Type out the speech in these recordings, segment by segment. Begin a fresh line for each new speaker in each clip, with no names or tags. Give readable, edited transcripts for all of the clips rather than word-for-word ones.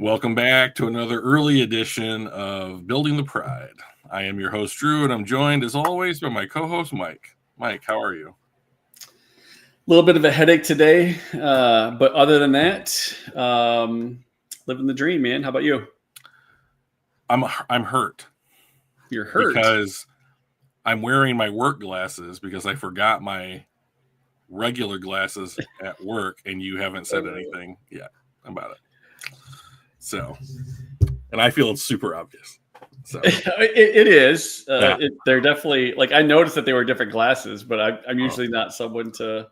Welcome back to another early edition of Building the Pride. I am your host, Drew, and I'm joined, as always, by my co-host, Mike. Mike, how are you?
A little bit of a headache today, but other than that, living the dream, man. How about you?
I'm hurt
You're hurt.
because I'm wearing my work glasses because I forgot my regular glasses at work, and you haven't said anything yet about it. So, and I feel it's super obvious. So
it is.
Yeah.
They're definitely like I noticed that they were different glasses, but I'm usually not someone to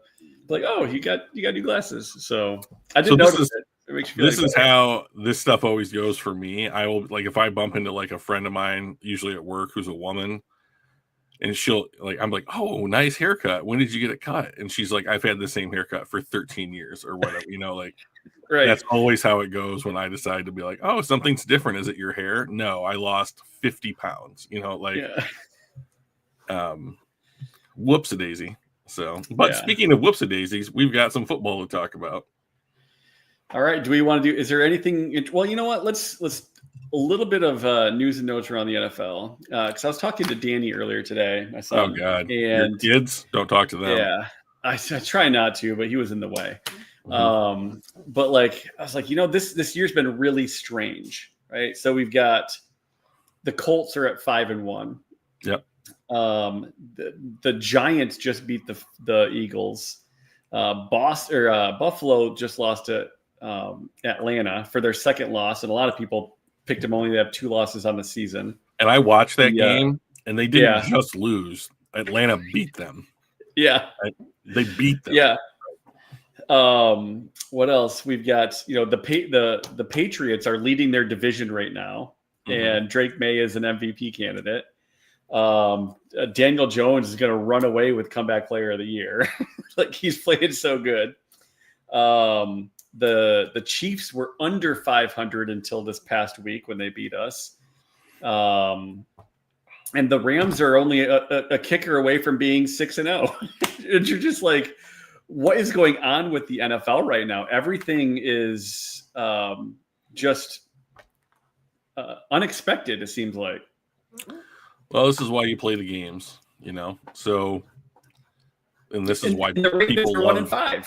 like. Oh, you got new glasses. So I didn't notice it. It makes you feel
This
like
is how this stuff always goes for me. I will, like, if I bump into like a friend of mine, usually at work, who's a woman, and she'll like, I'm like, oh, nice haircut. When did you get it cut? And she's like, I've had the same haircut for 13 years or whatever, like
right.
That's always how it goes when I decide to be like, oh, something's different. Is it your hair? No, I lost 50 pounds, whoops-a-daisy. So, but speaking of whoops-a-daisies, we've got some football to talk about.
All right. Do we want to do? Is there anything? Well, you know what? Let's a little bit of news and notes around the NFL because I was talking to Danny earlier today. My son.
Oh God!
And
your kids, don't talk to them.
Yeah, I try not to, but he was in the way. Mm-hmm. But like I was like, this year's been really strange, right? So we've got the Colts are at 5-1.
Yep.
The Giants just beat the Eagles. Buffalo just lost to Atlanta for their second loss, and a lot of people picked them only to have 2 losses on the season.
And I watched that game, and they didn't just lose. Atlanta beat them.
Yeah,
they beat them.
Yeah. What else? We've got the Patriots are leading their division right now, and Drake May is an MVP candidate. Daniel Jones is going to run away with comeback player of the year. Like he's playing so good. The Chiefs were under 500 until this past week when they beat us. And the Rams are only a kicker away from being 6-0. And you're just like, what is going on with the NFL right now? Everything is just unexpected, it seems like.
Well, this is why you play the games, So, and this is why
the Ravens are 1-5.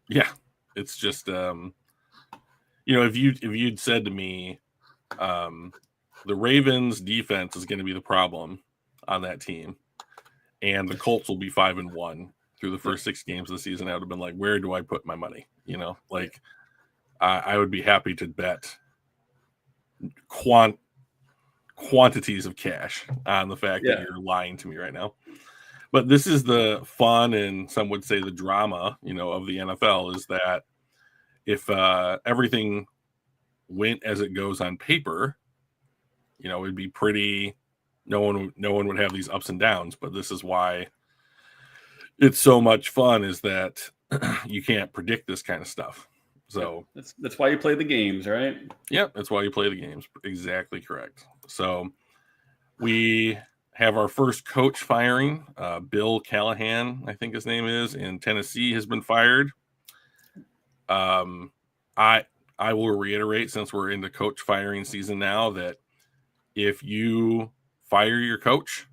Yeah, it's just if you'd said to me, the Ravens defense is going to be the problem on that team, and the Colts will be 5-1 through the first 6 games of the season, I would have been like, where do I put my money? I would be happy to bet quantities of cash on the fact that you're lying to me right now. But this is the fun, and some would say the drama, of the NFL, is that if everything went as it goes on paper, it'd be pretty. No one would have these ups and downs. But this is why it's so much fun, is that you can't predict this kind of stuff. So
that's why you play the games, right?
Yeah, that's why you play the games. Exactly correct. So we have our first coach firing. Bill Callahan, I think his name is, in Tennessee, has been fired. I will reiterate, since we're in the coach firing season now, that if you fire your coach,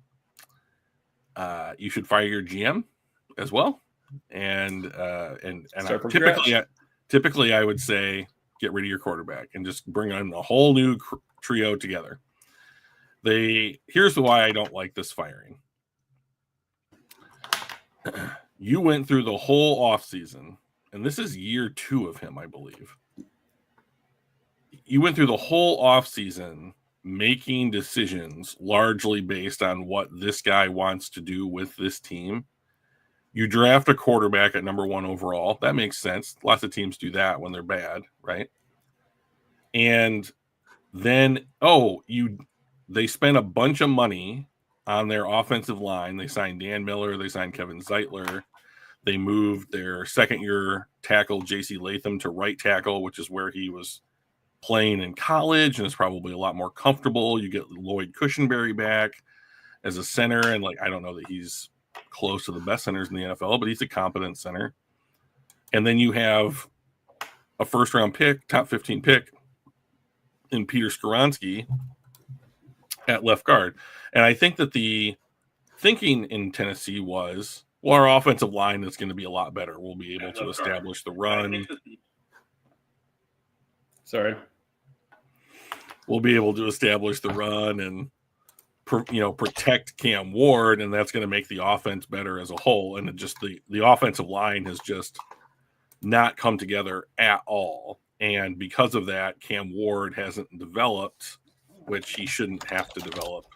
you should fire your GM as well. And typically I would say get rid of your quarterback and just bring in a whole new trio together. Here's why I don't like this firing. You went through the whole offseason, and this is year 2 of him, I believe. You went through the whole offseason making decisions largely based on what this guy wants to do with this team. You draft a quarterback at number 1 overall. That makes sense. Lots of teams do that when they're bad, right? And then, they spent a bunch of money on their offensive line. They signed Dan Miller. They signed Kevin Zeitler. They moved their second-year tackle, J.C. Latham, to right tackle, which is where he was playing in college, and it's probably a lot more comfortable. You get Lloyd Cushenberry back as a center, and I don't know that he's close to the best centers in the NFL, but he's a competent center. And then you have a first-round pick, top 15 pick in Peter Skoronski at left guard. And I think that the thinking in Tennessee was, well, our offensive line is going to be a lot better. We'll be able to establish the run.
Sorry.
We'll be able to establish the run and protect Cam Ward, and that's going to make the offense better as a whole. And it just the offensive line has just not come together at all. And because of that, Cam Ward hasn't developed, which he shouldn't have to develop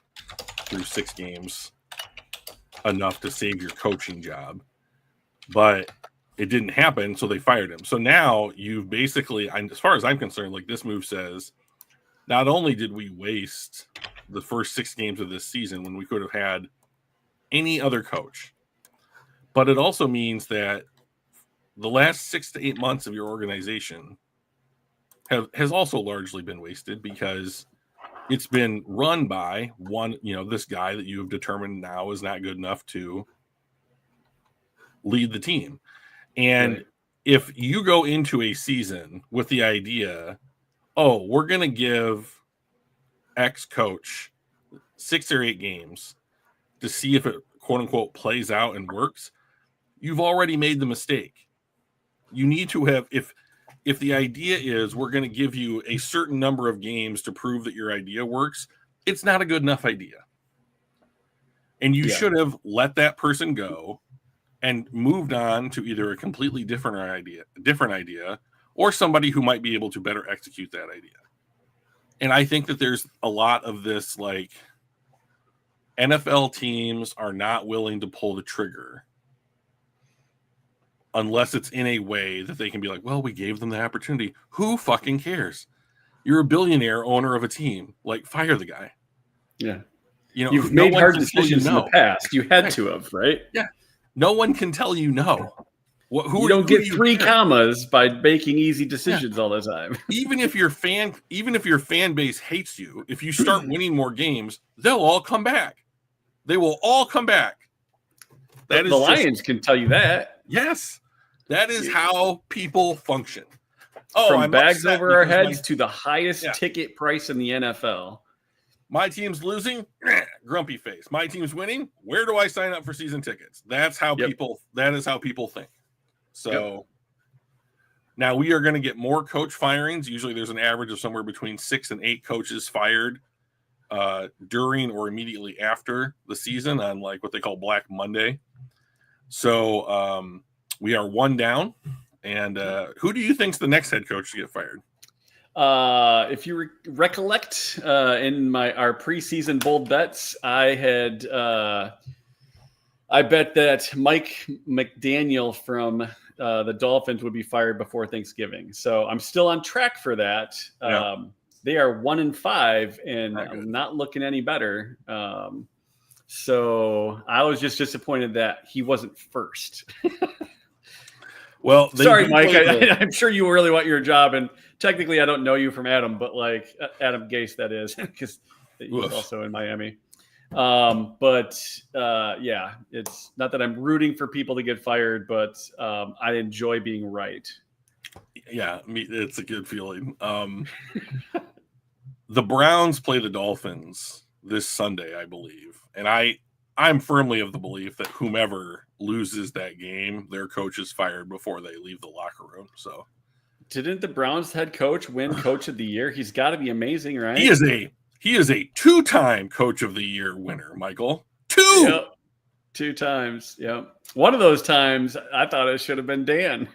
through 6 games, enough to save your coaching job. But it didn't happen, so they fired him. So now you've basically, as far as I'm concerned, like this move says, not only did we waste the first 6 games of this season when we could have had any other coach, but it also means that the last 6 to 8 months of your organization has also largely been wasted because it's been run by this guy that you have determined now is not good enough to lead the team. And
Right.
if you go into a season with the idea, oh, we're going to give X coach 6 or 8 games to see if it, quote unquote, plays out and works, you've already made the mistake. You need to have, if the idea is we're going to give you a certain number of games to prove that your idea works, it's not a good enough idea. And you should have let that person go and moved on to either a completely different idea, or somebody who might be able to better execute that idea. And I think that there's a lot of this, like, NFL teams are not willing to pull the trigger unless it's in a way that they can be like, well, we gave them the opportunity. Who fucking cares? You're a billionaire owner of a team. Like, fire the guy.
Yeah.
no
You've made
one
hard
can tell
decisions in the past. You had to have, right?
Yeah. No one can tell you no.
You don't get 3 commas by making easy decisions all the time.
Even if your fan base hates you, if you start winning more games, they'll all come back. They will all come back.
The Lions can tell you that.
Yes. That is how people function.
From
I'm
bags
upset
over our
because
heads to the highest ticket price in the NFL.
My team's losing, grumpy face. My team's winning. Where do I sign up for season tickets? That's how people think. So now we are going to get more coach firings. Usually there's an average of somewhere between 6 and 8 coaches fired during or immediately after the season on like what they call Black Monday. So we are 1 down. And who do you think's the next head coach to get fired?
If you recollect in our preseason bold bets, I bet that Mike McDaniel from the Dolphins would be fired before Thanksgiving. So I'm still on track for that.
Yeah.
They are 1-5 and not looking any better. So I was just disappointed that he wasn't first.
Well,
sorry, Mike. I'm sure you really want your job, and technically, I don't know you from Adam, but like Adam Gase, that is, because he's also in Miami. Yeah, it's not that I'm rooting for people to get fired, but I enjoy being right.
Yeah, it's a good feeling. The Browns play the Dolphins this Sunday, I believe, and I'm firmly of the belief that whomever loses that game, their coach is fired before they leave the locker room. So,
didn't the Browns head coach win Coach of the Year? He's got to be amazing, right?
He is a 2-time Coach of the Year winner, Michael. 2.
Yep. 2 times. Yep. One of those times, I thought it should have been Dan.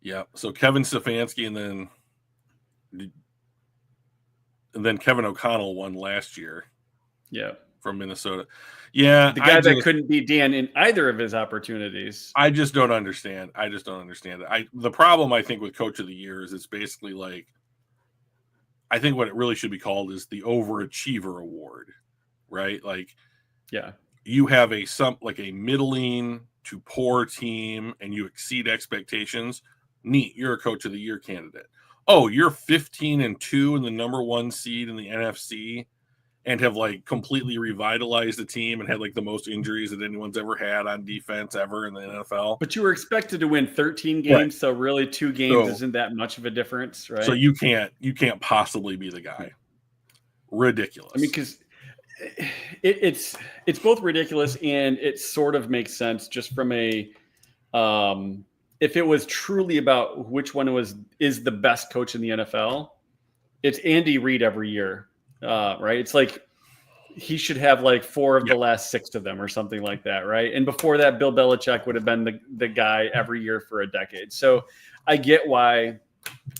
Yeah. So Kevin Stefanski and then Kevin O'Connell won last year.
Yeah.
From Minnesota. Yeah.
The guy that couldn't beat Dan in either of his opportunities.
I just don't understand. it. The problem I think with Coach of the Year is it's basically like, I think what it really should be called is the Overachiever Award, right? Like,
yeah,
you have a middling to poor team and you exceed expectations. Neat. You're a Coach of the Year candidate. Oh, you're 15-2 and the number 1 seed in the NFC and have like completely revitalized the team and had like the most injuries that anyone's ever had on defense ever in the NFL.
But you were expected to win 13 games, right. So really 2 games isn't that much of a difference, right?
So you can't possibly be the guy. Ridiculous.
I mean, because it's both ridiculous and it sort of makes sense just from a if it was truly about which one is the best coach in the NFL, it's Andy Reid every year, right? It's like he should have like 4 of the last 6 of them or something like that, right? And before that, Bill Belichick would have been the guy every year for a decade. So I get why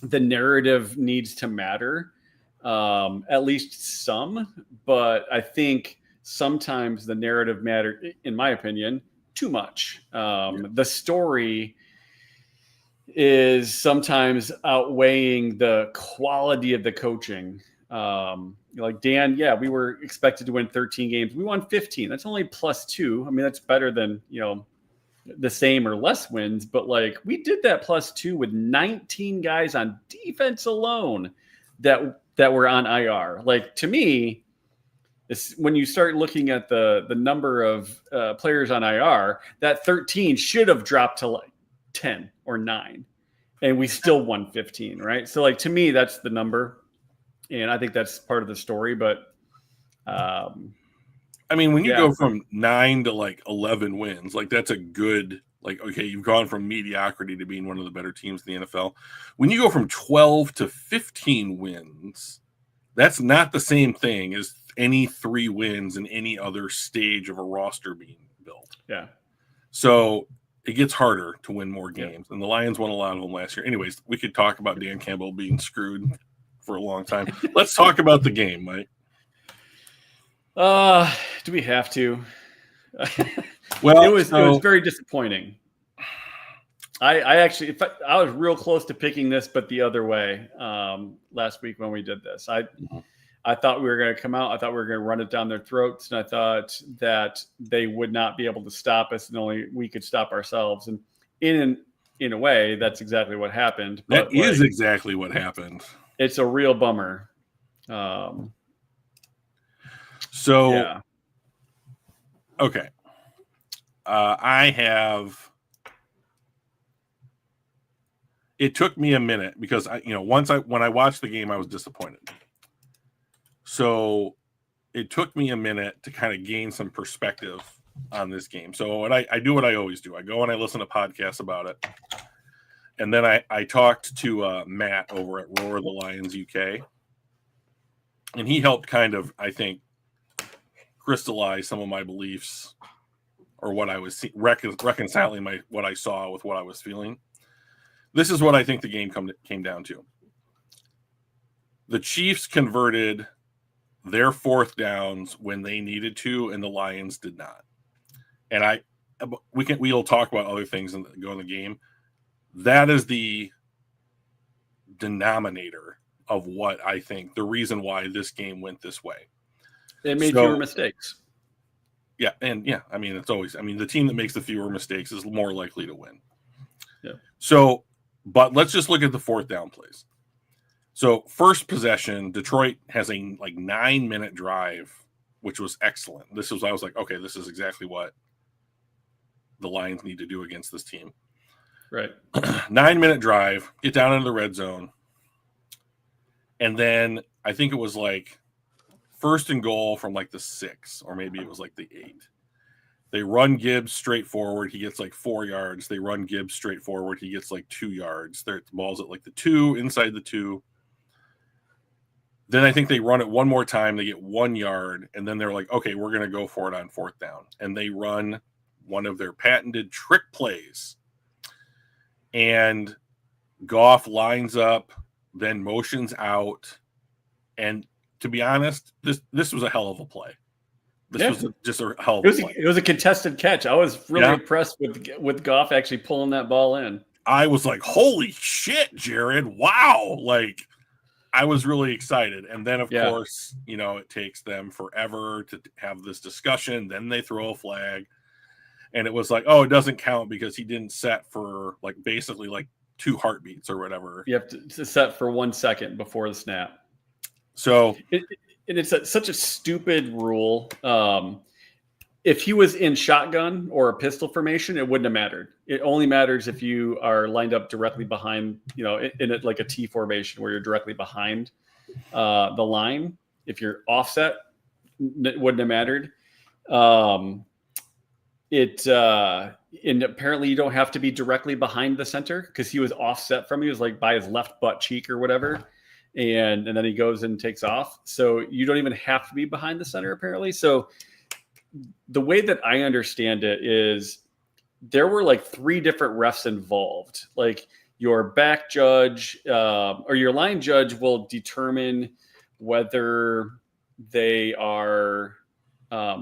the narrative needs to matter, at least some, but I think sometimes the narrative mattered, in my opinion, too much. The story is sometimes outweighing the quality of the coaching. Like Dan, we were expected to win 13 games. We won 15. That's only +2. I mean, that's better than, the same or less wins, but like we did that +2 with 19 guys on defense alone that were on IR. Like, to me, when you start looking at the number of players on IR, that 13 should have dropped to like 10 or 9, and we still won 15, right? So like, to me, that's the number. And I think that's part of the story, but
I mean, when you go from 9 to like 11 wins, like that's a good, like, okay, you've gone from mediocrity to being one of the better teams in the NFL. When you go from 12 to 15 wins, that's not the same thing as any 3 wins in any other stage of a roster being built.
Yeah.
So it gets harder to win more games. And the Lions won a lot of them last year. Anyways, we could talk about Dan Campbell being screwed for a long time. Let's talk about the game, Mike.
Do we have to?
Well,
it was very disappointing. I actually, I was real close to picking this, but the other way last week when we did this. I thought we were going to come out. I thought we were going to run it down their throats, and I thought that they would not be able to stop us, and only we could stop ourselves. And in a way, that's exactly what happened.
That is exactly what happened.
It's a real bummer.
Okay. I have. It took me a minute because when I watched the game, I was disappointed. So it took me a minute to kind of gain some perspective on this game. So I do what I always do. I go and I listen to podcasts about it. And then I talked to Matt over at Roar the Lions UK. And he helped kind of, I think, crystallize some of my beliefs or what I was reconciling what I saw with what I was feeling. This is what I think the game came down to. The Chiefs converted their 4th downs when they needed to, and the Lions did not. And we'll talk about other things and go in the game. That is the denominator of what I think the reason why this game went this way.
They made fewer mistakes.
Yeah, and I mean, it's always. I mean, the team that makes the fewer mistakes is more likely to win.
Yeah.
So, but let's just look at the 4th down plays. So, first possession, Detroit has a 9-minute drive, which was excellent. I was like, okay, this is exactly what the Lions need to do against this team.
Right.
9-minute drive, get down into the red zone. And then I think it was like 1st and goal from like the 6, or maybe it was like the 8. They run Gibbs straight forward. He gets like 4 yards. They run Gibbs straight forward. He gets like 2 yards. The ball's at like the 2, inside the 2. Then I think they run it one more time. They get 1 yard. And then they're like, okay, we're going to go for it on 4th down. And they run one of their patented trick plays. And Goff lines up, then motions out. And to be honest, this was a hell of a play. This was just a hell of a play.
It was a contested catch. I was really impressed with Goff actually pulling that ball in.
I was like, holy shit, Jared. Wow. Like, I was really excited. And then, of course, it takes them forever to have this discussion. Then they throw a flag. And it was like, oh, it doesn't count because he didn't set for basically 2 heartbeats or whatever.
You have to set for 1 second before the snap.
So
and it's such a stupid rule. If he was in shotgun or a pistol formation, it wouldn't have mattered. It only matters if you are lined up directly behind, like a T formation where you're directly behind the line. If you're offset, it wouldn't have mattered. And apparently you don't have to be directly behind the center because he was offset from you. He was like by his left butt cheek or whatever. And then he goes and takes off. So you don't even have to be behind the center apparently. So the way that I understand it is there were like 3 different refs involved. Like your back judge or your line judge will determine whether they are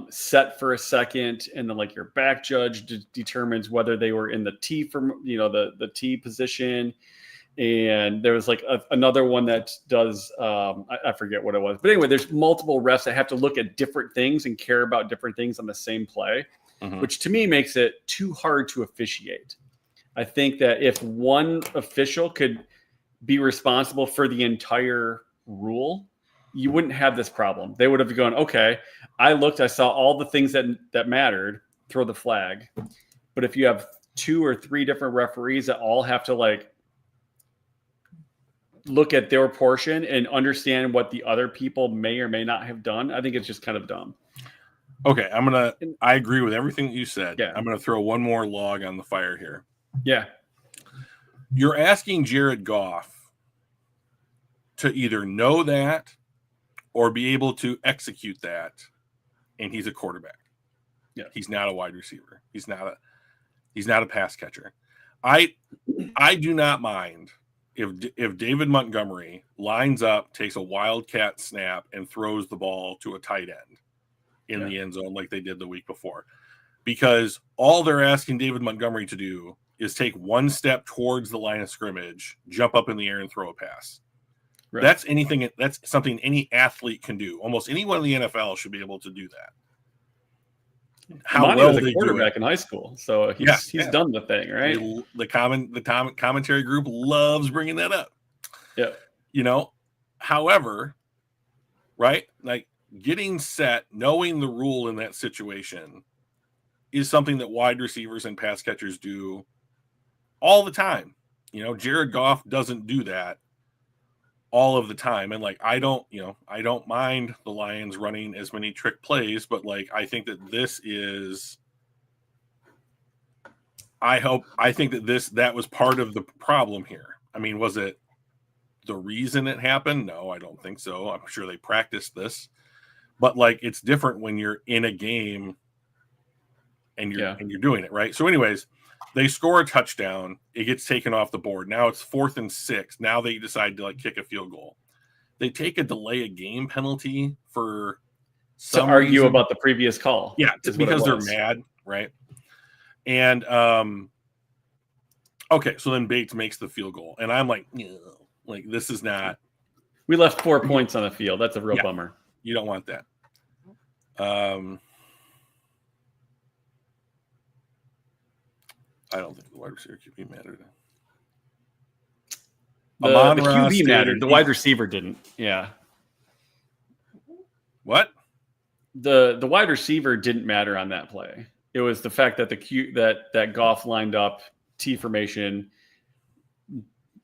set for a second, and then like your back judge determines whether they were in the T the T position. And there was like another one that does, I forget what it was. But anyway, there's multiple refs that have to look at different things and care about different things on the same play, which to me makes it too hard to officiate. I think that if one official could be responsible for the entire rule, you wouldn't have this problem. They would have gone, okay, I saw all the things that mattered, throw the flag. But if you have 2 or 3 different referees that all have to like look at their portion and understand what the other people may or may not have done, I think it's just kind of dumb.
Okay, I agree with everything that you said.
Yeah.
I'm going to throw one more log on the fire here.
Yeah.
You're asking Jared Goff to either know that or be able to execute that, and he's a quarterback.
Yeah.
He's not a wide receiver. He's not a pass catcher. I do not mind if David Montgomery lines up, takes a wildcat snap, and throws the ball to a tight end in the end zone like they did the week before. Because all they're asking David Montgomery to do is take one step towards the line of scrimmage, jump up in the air, and throw a pass. Right. That's something any athlete can do. Almost anyone in the NFL should be able to do that.
How Monty well was a quarterback in high school, so he's done the thing, right?
The commentary group loves bringing that up.
Yeah.
However, right, like getting set, knowing the rule in that situation is something that wide receivers and pass catchers do all the time. Jared Goff doesn't do that all of the time. And like, I don't mind the Lions running as many trick plays, but like, I think that that was part of the problem here. I mean, was it the reason it happened? No, I don't think so. I'm sure they practiced this, but like, it's different when you're in a game and you're doing it, right? So anyways, they score a touchdown. It gets taken off the board. Now it's 4th and 6. Now they decide to like kick a field goal. They take a delay of game penalty for
some to argue reason. About the previous call.
Yeah, because they're mad, right? And okay, so then Bates makes the field goal, and I'm like, like this is not.
We left 4 points on the field. That's a real bummer.
You don't want that. I don't think the wide receiver QB mattered.
The QB mattered. The wide receiver didn't. Yeah.
What?
The wide receiver didn't matter on that play. It was the fact that that Goff lined up T formation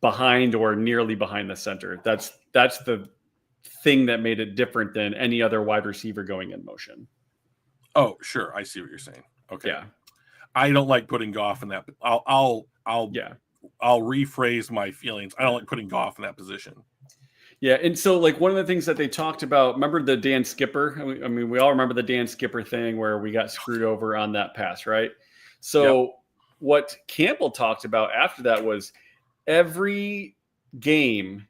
behind or nearly behind the center. That's the thing that made it different than any other wide receiver going in motion.
Oh, sure. I see what you're saying. Okay.
Yeah.
I don't like putting Goff in that. I'll rephrase my feelings. I don't like putting Goff in that position.
Yeah, and so like one of the things that they talked about, remember the Dan Skipper? I mean, we all remember the Dan Skipper thing where we got screwed over on that pass, right? So what Campbell talked about after that was every game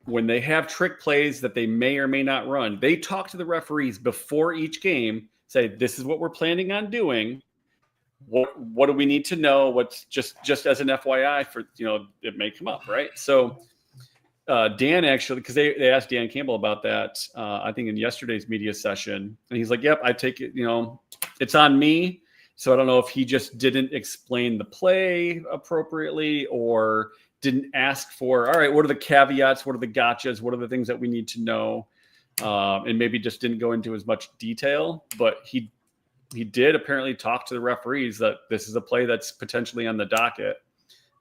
when they have trick plays that they may or may not run, they talk to the referees before each game, say, this is what we're planning on doing. What do we need to know? What's just as an FYI for, it may come up, right? So Dan actually, because they asked Dan Campbell about that, I think in yesterday's media session, and he's like, yep, I take it, it's on me. So I don't know if he just didn't explain the play appropriately or didn't ask for, all right, what are the caveats? What are the gotchas? What are the things that we need to know? and maybe just didn't go into as much detail. But he did apparently talk to the referees that this is a play that's potentially on the docket.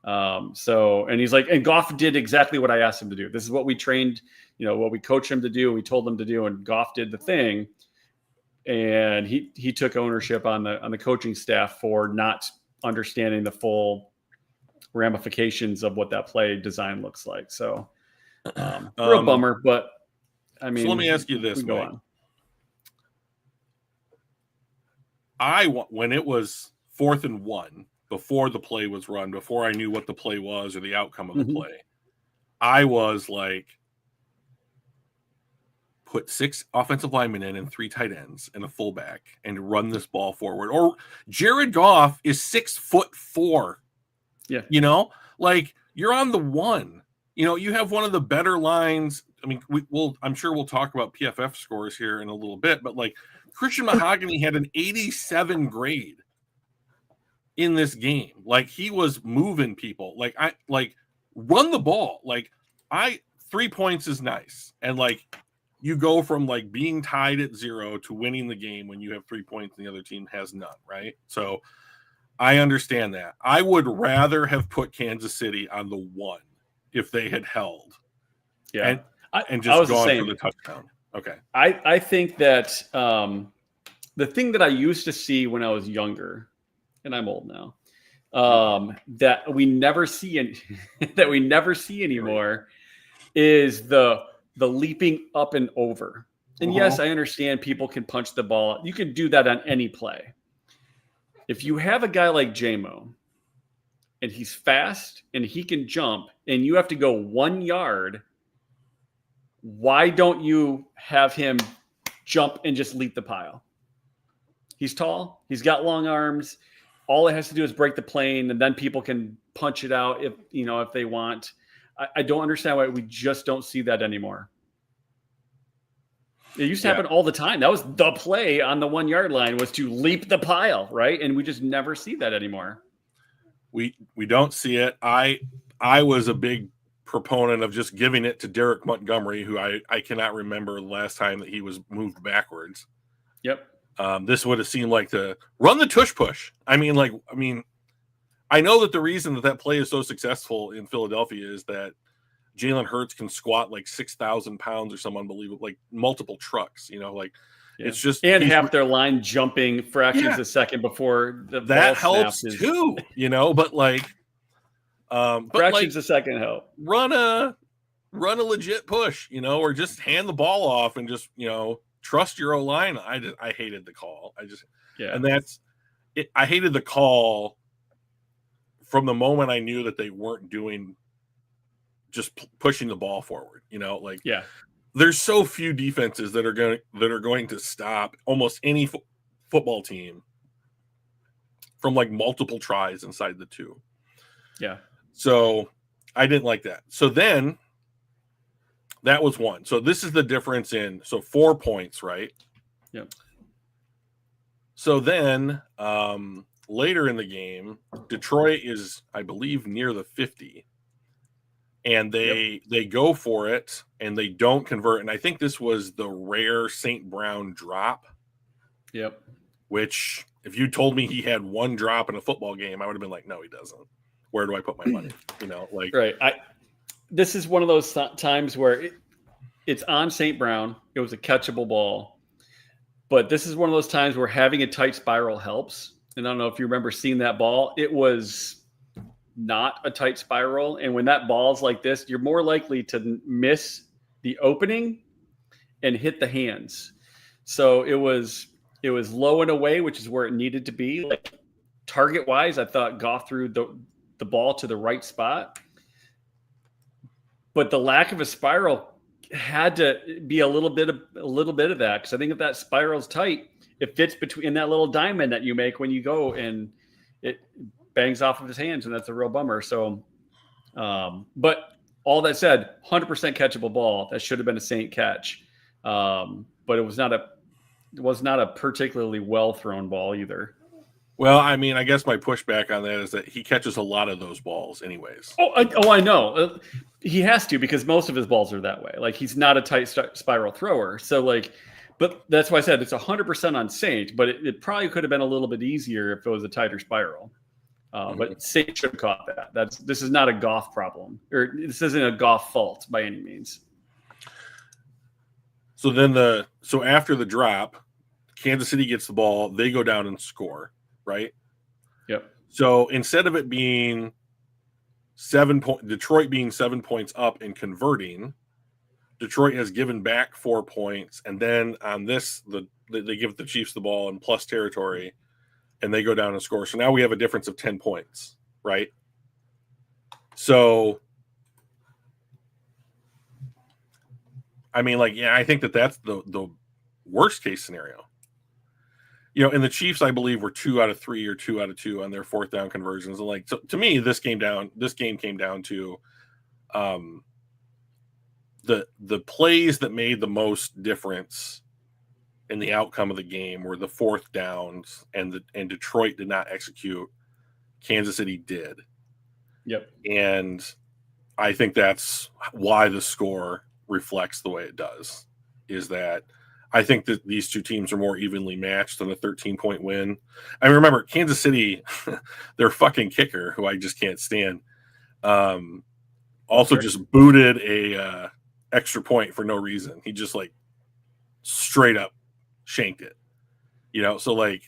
And he's like, and Goff did exactly what I asked him to do. This is what we trained, what we coached him to do. We told him to do, and Goff did the thing. And he took ownership on the coaching staff for not understanding the full ramifications of what that play design looks like. So, real bummer, but I mean,
so let me ask you this,
go on.
When it was 4th and 1, before the play was run, before I knew what the play was or the outcome of the play, I was like, put 6 offensive linemen in and 3 tight ends and a fullback and run this ball forward. Or Jared Goff is 6'4".
Yeah.
You're on the 1. You have one of the better lines. I mean, I'm sure we'll talk about PFF scores here in a little bit, but Christian Mahogany had an 87 grade in this game. He was moving people. Run the ball. 3 points is nice. And you go from being tied at 0 to winning the game when you have 3 points and the other team has none, right? So I understand that. I would rather have put Kansas City on the 1 if they had held.
Yeah.
And just gone for the touchdown. Okay.
I think that the thing that I used to see when I was younger, and I'm old now, that we never see anymore is the leaping up and over. And yes, I understand people can punch the ball. You can do that on any play. If you have a guy like J-Mo and he's fast and he can jump and you have to go 1 yard, why don't you have him jump and just leap the pile? He's tall. He's got long arms. All it has to do is break the plane, and then people can punch it out if they want. I don't understand why we just don't see that anymore. It used to happen all the time. That was the play on the 1 yard line, was to leap the pile, right? And we just never see that anymore.
We don't see it. I was a big proponent of just giving it to Derek Montgomery, who I cannot remember the last time that he was moved backwards.
Yep.
This would have seemed like to run the tush push. I know that the reason that play is so successful in Philadelphia is that Jalen Hurts can squat 6,000 pounds or some unbelievable, multiple trucks, It's just,
and half their line jumping fractions of a second before the
that
ball
helps too, but
fractions a second help.
Run a legit push, or just hand the ball off and just, trust your O-line. I hated the call. And that's it. I hated the call from the moment I knew that they weren't doing just pushing the ball forward, there's so few defenses that are going to stop almost any football team from multiple tries inside the 2.
Yeah.
So I didn't like that. So then that was 1. So this is the difference 4 points, right?
Yep.
So then later in the game, Detroit is, I believe, near the 50. And they go for it and they don't convert. And I think this was the rare St. Brown drop.
Yep.
Which, if you told me he had 1 drop in a football game, I would have been like, no, he doesn't. Where do I put my money?
Right. This is one of those times where it's on St. Brown. It was a catchable ball. But this is one of those times where having a tight spiral helps. And I don't know if you remember seeing that ball. It was not a tight spiral. And when that ball's like this, you're more likely to miss the opening and hit the hands. So it was low and away, which is where it needed to be. Target wise, I thought Goff threw the ball to the right spot. But the lack of a spiral had to be a little bit of that, because I think if that spiral's tight, it fits between that little diamond that you make when you go, and it bangs off of his hands, and that's a real bummer. So, but all that said, 100% catchable ball. That should have been a Saint catch, but it was not a particularly well thrown ball either.
Well, I mean, I guess my pushback on that is that he catches a lot of those balls anyways.
I know. He has to, because most of his balls are that way. Like, he's not a tight spiral thrower. So, like, but that's why I said it's 100% on Saint, but it probably could have been a little bit easier if it was a tighter spiral. But Saint should have caught that. This is not a Goff problem, or this isn't a Goff fault by any means.
So then after the drop, Kansas City gets the ball, they go down and score, right?
Yep.
So instead of it being Detroit being 7 points up and converting, Detroit has given back 4 points, and then on this, they give the Chiefs the ball in plus territory, and they go down and score. So now we have a difference of 10 points, right? So, I mean, like, yeah, I think that's the worst case scenario. And the Chiefs, I believe, were 2 out of 3 or 2 out of 2 on their fourth down conversions. And like, so to me, this game came down to the plays that made the most difference in the outcome of the game were the fourth downs, and Detroit did not execute. Kansas City did.
Yep.
And I think that's why the score reflects the way it does, is that I think that these two teams are more evenly matched than a 13-point win. I remember Kansas City, their fucking kicker, who I just can't stand, also just booted a extra point for no reason. He just like straight up shanked it. So like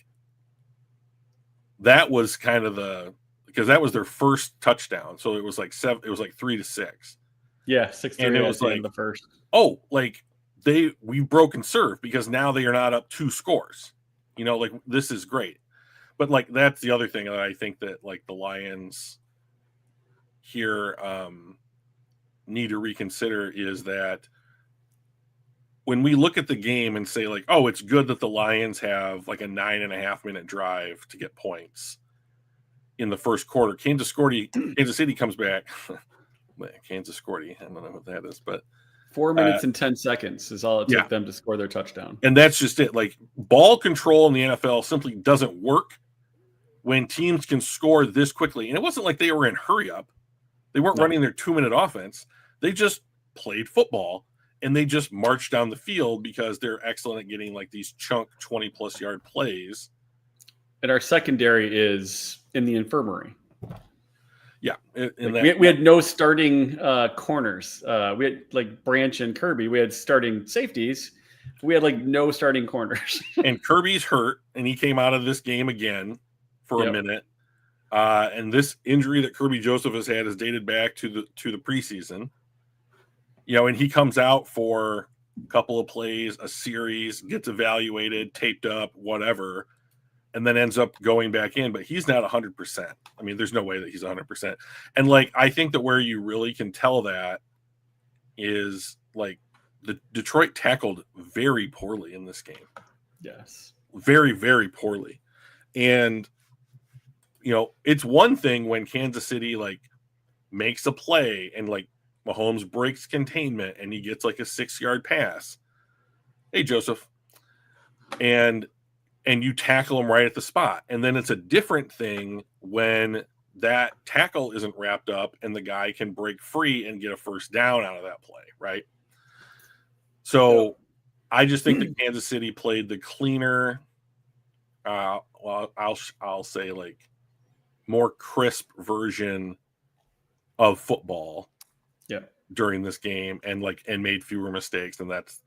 that was kind of because that was their first touchdown. So it was like 3-6.
Yeah, 6-3.
And it was like
the first.
Oh, like we've broken serve, because now they are not up 2 scores. Like, this is great. But like, that's the other thing that I think that like the Lions here need to reconsider, is that when we look at the game and say like, oh, it's good that the Lions have like a 9.5-minute drive to get points in the first quarter. Kansas City comes back. Kansas City, I don't know what that is, but
4 minutes and 10 seconds is all it took them to score their touchdown.
And that's just it. Like, ball control in the NFL simply doesn't work when teams can score this quickly. And it wasn't like they were in hurry up. They weren't running their 2-minute offense. They just played football, and they just marched down the field because they're excellent at getting like these chunk 20+ yard plays.
And our secondary is in the infirmary.
Yeah.
We had no starting corners. We had like Branch and Kirby. We had starting safeties. We had like no starting corners.
And Kirby's hurt, and he came out of this game again for a minute. And this injury that Kirby Joseph has had is dated back to the preseason. And he comes out for a couple of plays, a series, gets evaluated, taped up, whatever, and then ends up going back in. But he's not 100%. I mean, there's no way that he's 100%. And like, I think that where you really can tell that is like the Detroit tackled very poorly in this game.
Yes.
Very, very poorly. And, it's one thing when Kansas City like makes a play and like Mahomes breaks containment and he gets like a 6-yard pass. Hey, Joseph. And you tackle him right at the spot. And then it's a different thing when that tackle isn't wrapped up and the guy can break free and get a first down out of that play, right? So I just think that Kansas City played the cleaner, I'll say like more crisp version of football during this game, and made fewer mistakes. And that's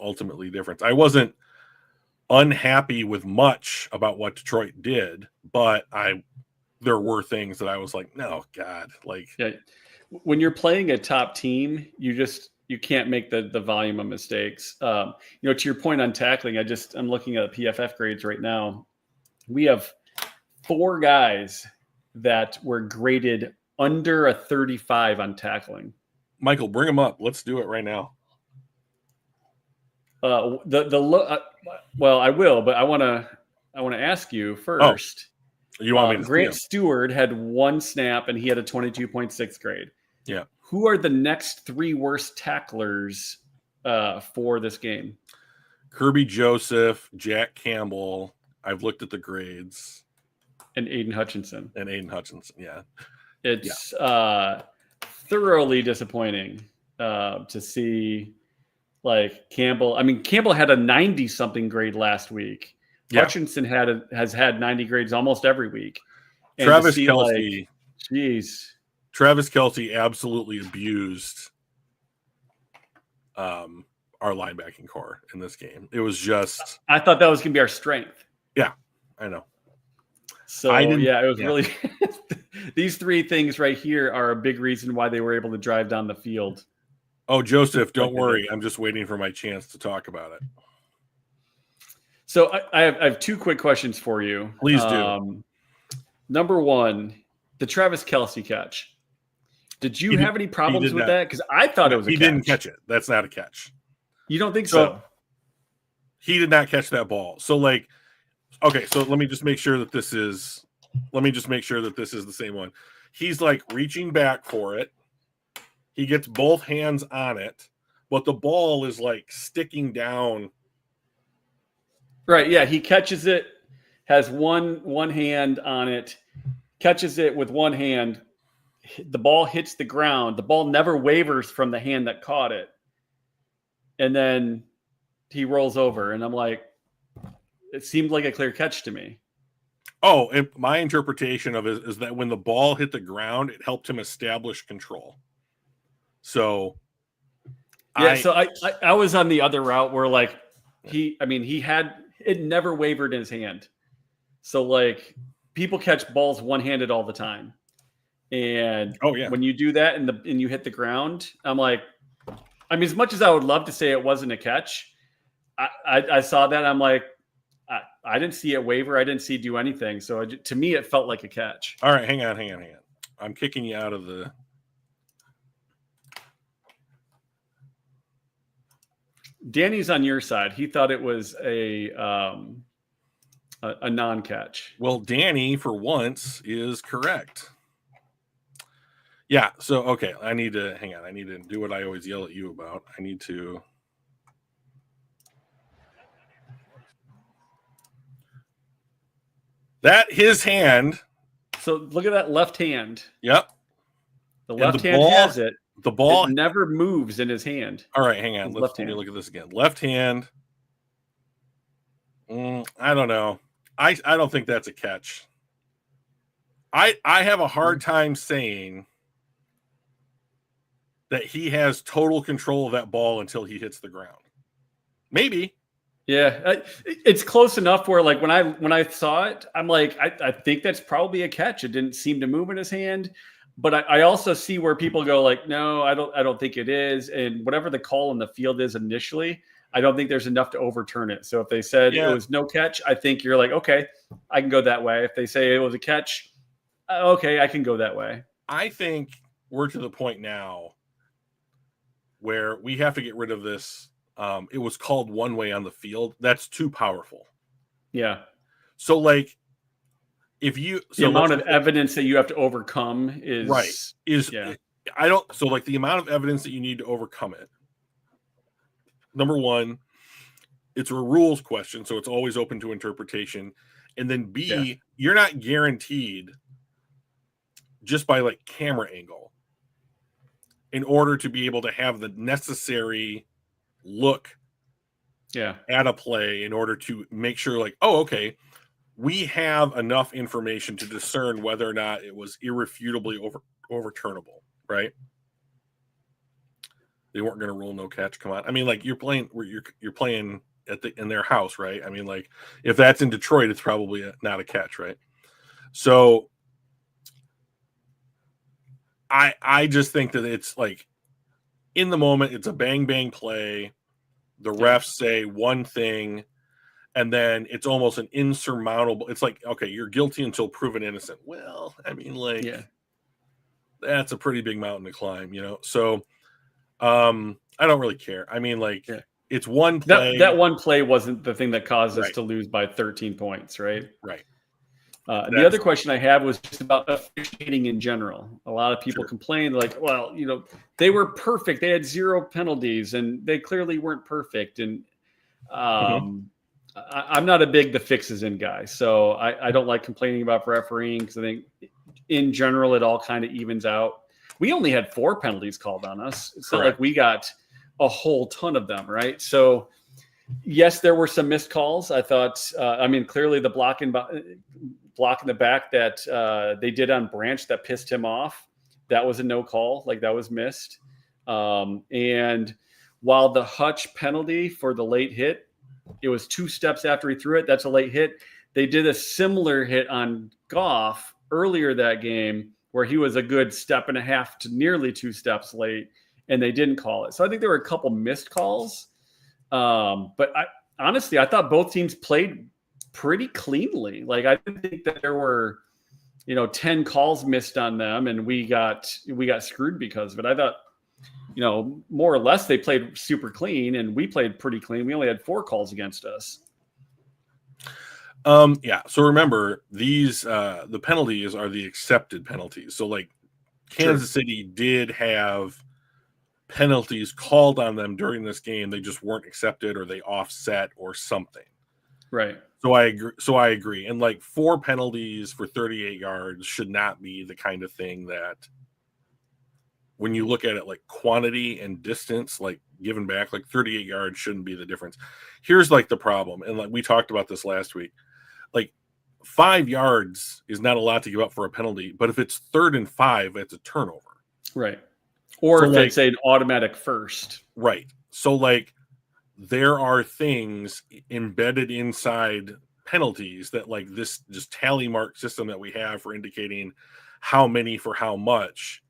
ultimately the difference. I wasn't unhappy with much about what Detroit did, but there were things that I was like, no, God, like,
when you're playing a top team, you can't make the volume of mistakes. To your point on tackling, I'm looking at PFF grades right now. We have 4 guys that were graded under a 35 on tackling.
Michael, bring them up. Let's do it right now.
Well, I will, but I want to ask you first.
Oh, you want me to
Grant Stewart had 1 snap and he had a 22.6 grade.
Yeah.
Who are the next 3 worst tacklers for this game?
Kirby Joseph, Jack Campbell. I've looked at the grades.
And Aiden Hutchinson.
Yeah.
It's thoroughly disappointing to see like Campbell. I mean, Campbell had a 90-something grade last week.
Yeah.
Hutchinson has had 90 grades almost every week. And
Travis
to see,
Kelce,
jeez.
Travis Kelce absolutely abused our linebacking core in this game. It was just.
I thought that was going to be our strength.
Yeah, I know.
So it was really. These three things right here are a big reason why they were able to drive down the field.
Oh, Joseph, don't worry. I'm just waiting for my chance to talk about it.
So I have two quick questions for you.
Please do.
Number one, the Travis Kelce catch. Did you have any problems with that? Because I thought it was a catch.
He didn't catch it. That's not a catch.
You don't think so?
He did not catch that ball. So, like, okay, so let me just make sure that this is the same one. He's like reaching back for it. He gets both hands on it, but the ball is like sticking down.
Right. Yeah. He catches it, has one hand on it, catches it with one hand. The ball hits the ground. The ball never wavers from the hand that caught it. And then he rolls over. And I'm like, it seemed like a clear catch to me.
Oh, and my interpretation of it is that when the ball hit the ground, it helped him establish control. So,
I was on the other route where like he had it never wavered in his hand. So like people catch balls one-handed all the time. And when you do that and you hit the ground, I'm like, I mean, as much as I would love to say it wasn't a catch, I saw that. I'm like, I didn't see it waver. I didn't see it do anything. So to me, it felt like a catch.
All right, hang on. I'm kicking you out of the.
Danny's on your side. He thought it was a non-catch.
Well, Danny, for once, is correct. Yeah. So, okay. I need to do what I always yell at you about. I need to. That his hand.
So look at that left hand.
Yep.
The left hand has it.
The ball
never moves in his hand.
All right, hang on. Let me look at this again. Left hand. I don't know. I don't think that's a catch. I have a hard time saying that he has total control of that ball until he hits the ground. Maybe.
Yeah, it's close enough where like when I saw it, I'm like, I think that's probably a catch. It didn't seem to move in his hand. But I also see where people go like, no, I don't think it is. And whatever the call in the field is initially, I don't think there's enough to overturn it. So if they said it was no catch, I think you're like, okay, I can go that way. If they say it was a catch, okay, I can go that way.
I think we're to the point now where we have to get rid of this. It was called one way on the field. That's too powerful.
Yeah.
So like, the
amount of evidence that you have to overcome is
the amount of evidence that you need to overcome it. Number one, it's a rules question, so it's always open to interpretation. And then B, you're not guaranteed just by like camera angle in order to be able to have the necessary look at a play in order to make sure like, oh, okay, we have enough information to discern whether or not it was irrefutably overturnable, right? They weren't going to rule no catch. Come on. I mean, like you're playing in their house, right? I mean, like if that's in Detroit, it's probably not a catch, right? So I just think that it's like in the moment, it's a bang bang play. The refs say one thing. And then it's almost an insurmountable. It's like, okay, you're guilty until proven innocent. Well, I mean, like, that's a pretty big mountain to climb, you know? So I don't really care. I mean, like, it's one play.
That one play wasn't the thing that caused us to lose by 13 points, right?
Right.
The other question I had was just about officiating in general. A lot of people complained, like, well, you know, they were perfect. They had 0 penalties, and they clearly weren't perfect. And I'm not a big the fixes in guy, so I don't like complaining about refereeing because I think in general it all kind of evens out. we only had 4 penalties called on us. It's not
Correct.
like we got a whole ton of them, right? So yes, there were some missed calls. I thought, clearly the block in the back that they did on Branch that pissed him off, that was a no call. Like, that was missed. And while the Hutch penalty for the late hit, it was 2 steps after he threw it, that's a late hit. They did a similar hit on Goff earlier that game where he was a good 1.5 steps to nearly 2 steps late, and they didn't call it. So I think there were a couple missed calls. But honestly, I thought both teams played pretty cleanly. Like, I didn't think that there were, 10 calls missed on them and we got screwed because of it. I thought, more or less they played super clean and we played pretty clean. We only had 4 calls against us.
Yeah. So remember, these the penalties are the accepted penalties. So like Kansas City did have penalties called on them during this game. They just weren't accepted or they offset or something.
Right.
So I agree. And like 4 penalties for 38 yards should not be the kind of thing that, when you look at it like quantity and distance, like given back, like 38 yards shouldn't be the difference. Here's like the problem. And like we talked about this last week, like 5 yards is not a lot to give up for a penalty, but if it's 3rd and 5, it's a turnover.
Right. Or
So
if
like,
it's an automatic first.
Right. So like there are things embedded inside penalties that like this just tally mark system that we have for indicating how many for how much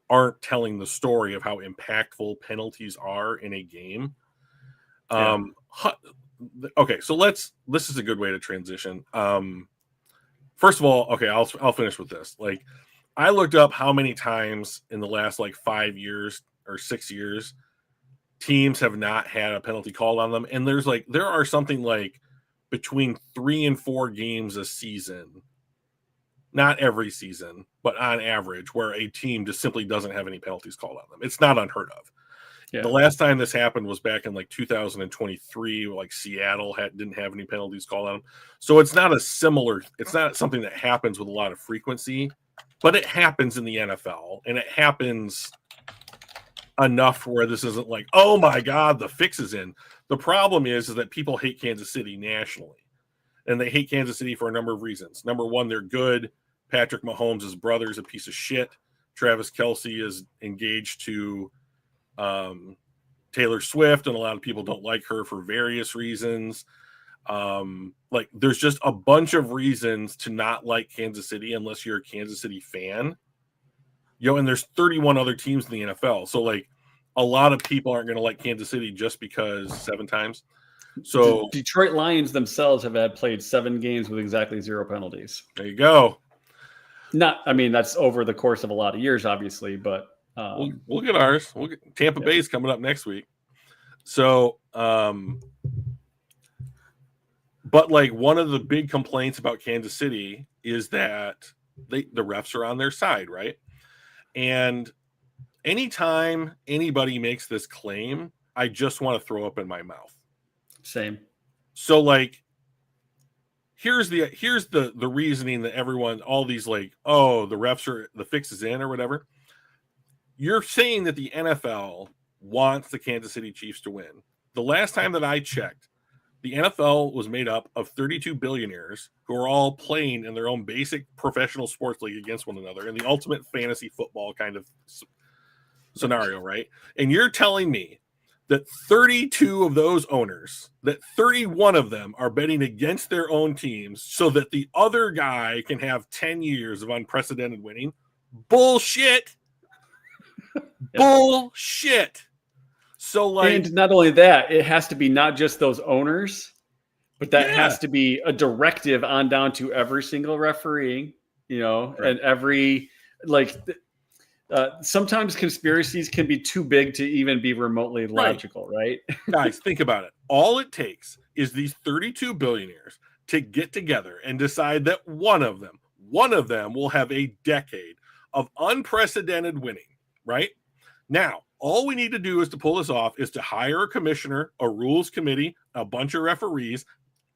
aren't telling the story of how impactful penalties are in a game. Okay, so this is a good way to transition. First of all, okay, I'll finish with this. Like, I looked up how many times in the last like 5 years or 6 years teams have not had a penalty called on them, and there are something like between 3 and 4 games a season. Not every season, but on average, where a team just simply doesn't have any penalties called on them. It's not unheard of. Yeah. The last time this happened was back in like 2023, like Seattle didn't have any penalties called on them. So it's not something that happens with a lot of frequency, but it happens in the NFL, and it happens enough where this isn't like, oh my God, the fix is in. The problem is that people hate Kansas City nationally, and they hate Kansas City for a number of reasons. Number one, they're good. Patrick Mahomes' brother is a piece of shit. Travis Kelce is engaged to Taylor Swift, and a lot of people don't like her for various reasons. Like, there's just a bunch of reasons to not like Kansas City unless you're a Kansas City fan. And there's 31 other teams in the NFL. So, like, a lot of people aren't going to like Kansas City just because 7 times. So
the Detroit Lions themselves have played 7 games with exactly 0 penalties.
There you go.
That's over the course of a lot of years, obviously, but
we'll get ours. Tampa Bay's coming up next week. So, but like one of the big complaints about Kansas City is that the refs are on their side, right? And anytime anybody makes this claim, I just want to throw up in my mouth.
Same.
So like, here's the reasoning that everyone, all these like, oh, the fix is in or whatever. You're saying that the NFL wants the Kansas City Chiefs to win. The last time that I checked, the NFL was made up of 32 billionaires who are all playing in their own basic professional sports league against one another in the ultimate fantasy football kind of scenario, right? And you're telling me that 32 of those owners, that 31 of them are betting against their own teams so that the other guy can have 10 years of unprecedented winning? Bullshit. Bullshit. So like,
and not only that, it has to be not just those owners, but that has to be a directive on down to every single referee, right. And every sometimes conspiracies can be too big to even be remotely logical, right?
Guys, think about it. All it takes is these 32 billionaires to get together and decide that one of them will have a decade of unprecedented winning, right? Now, all we need to do is to pull this off is to hire a commissioner, a rules committee, a bunch of referees.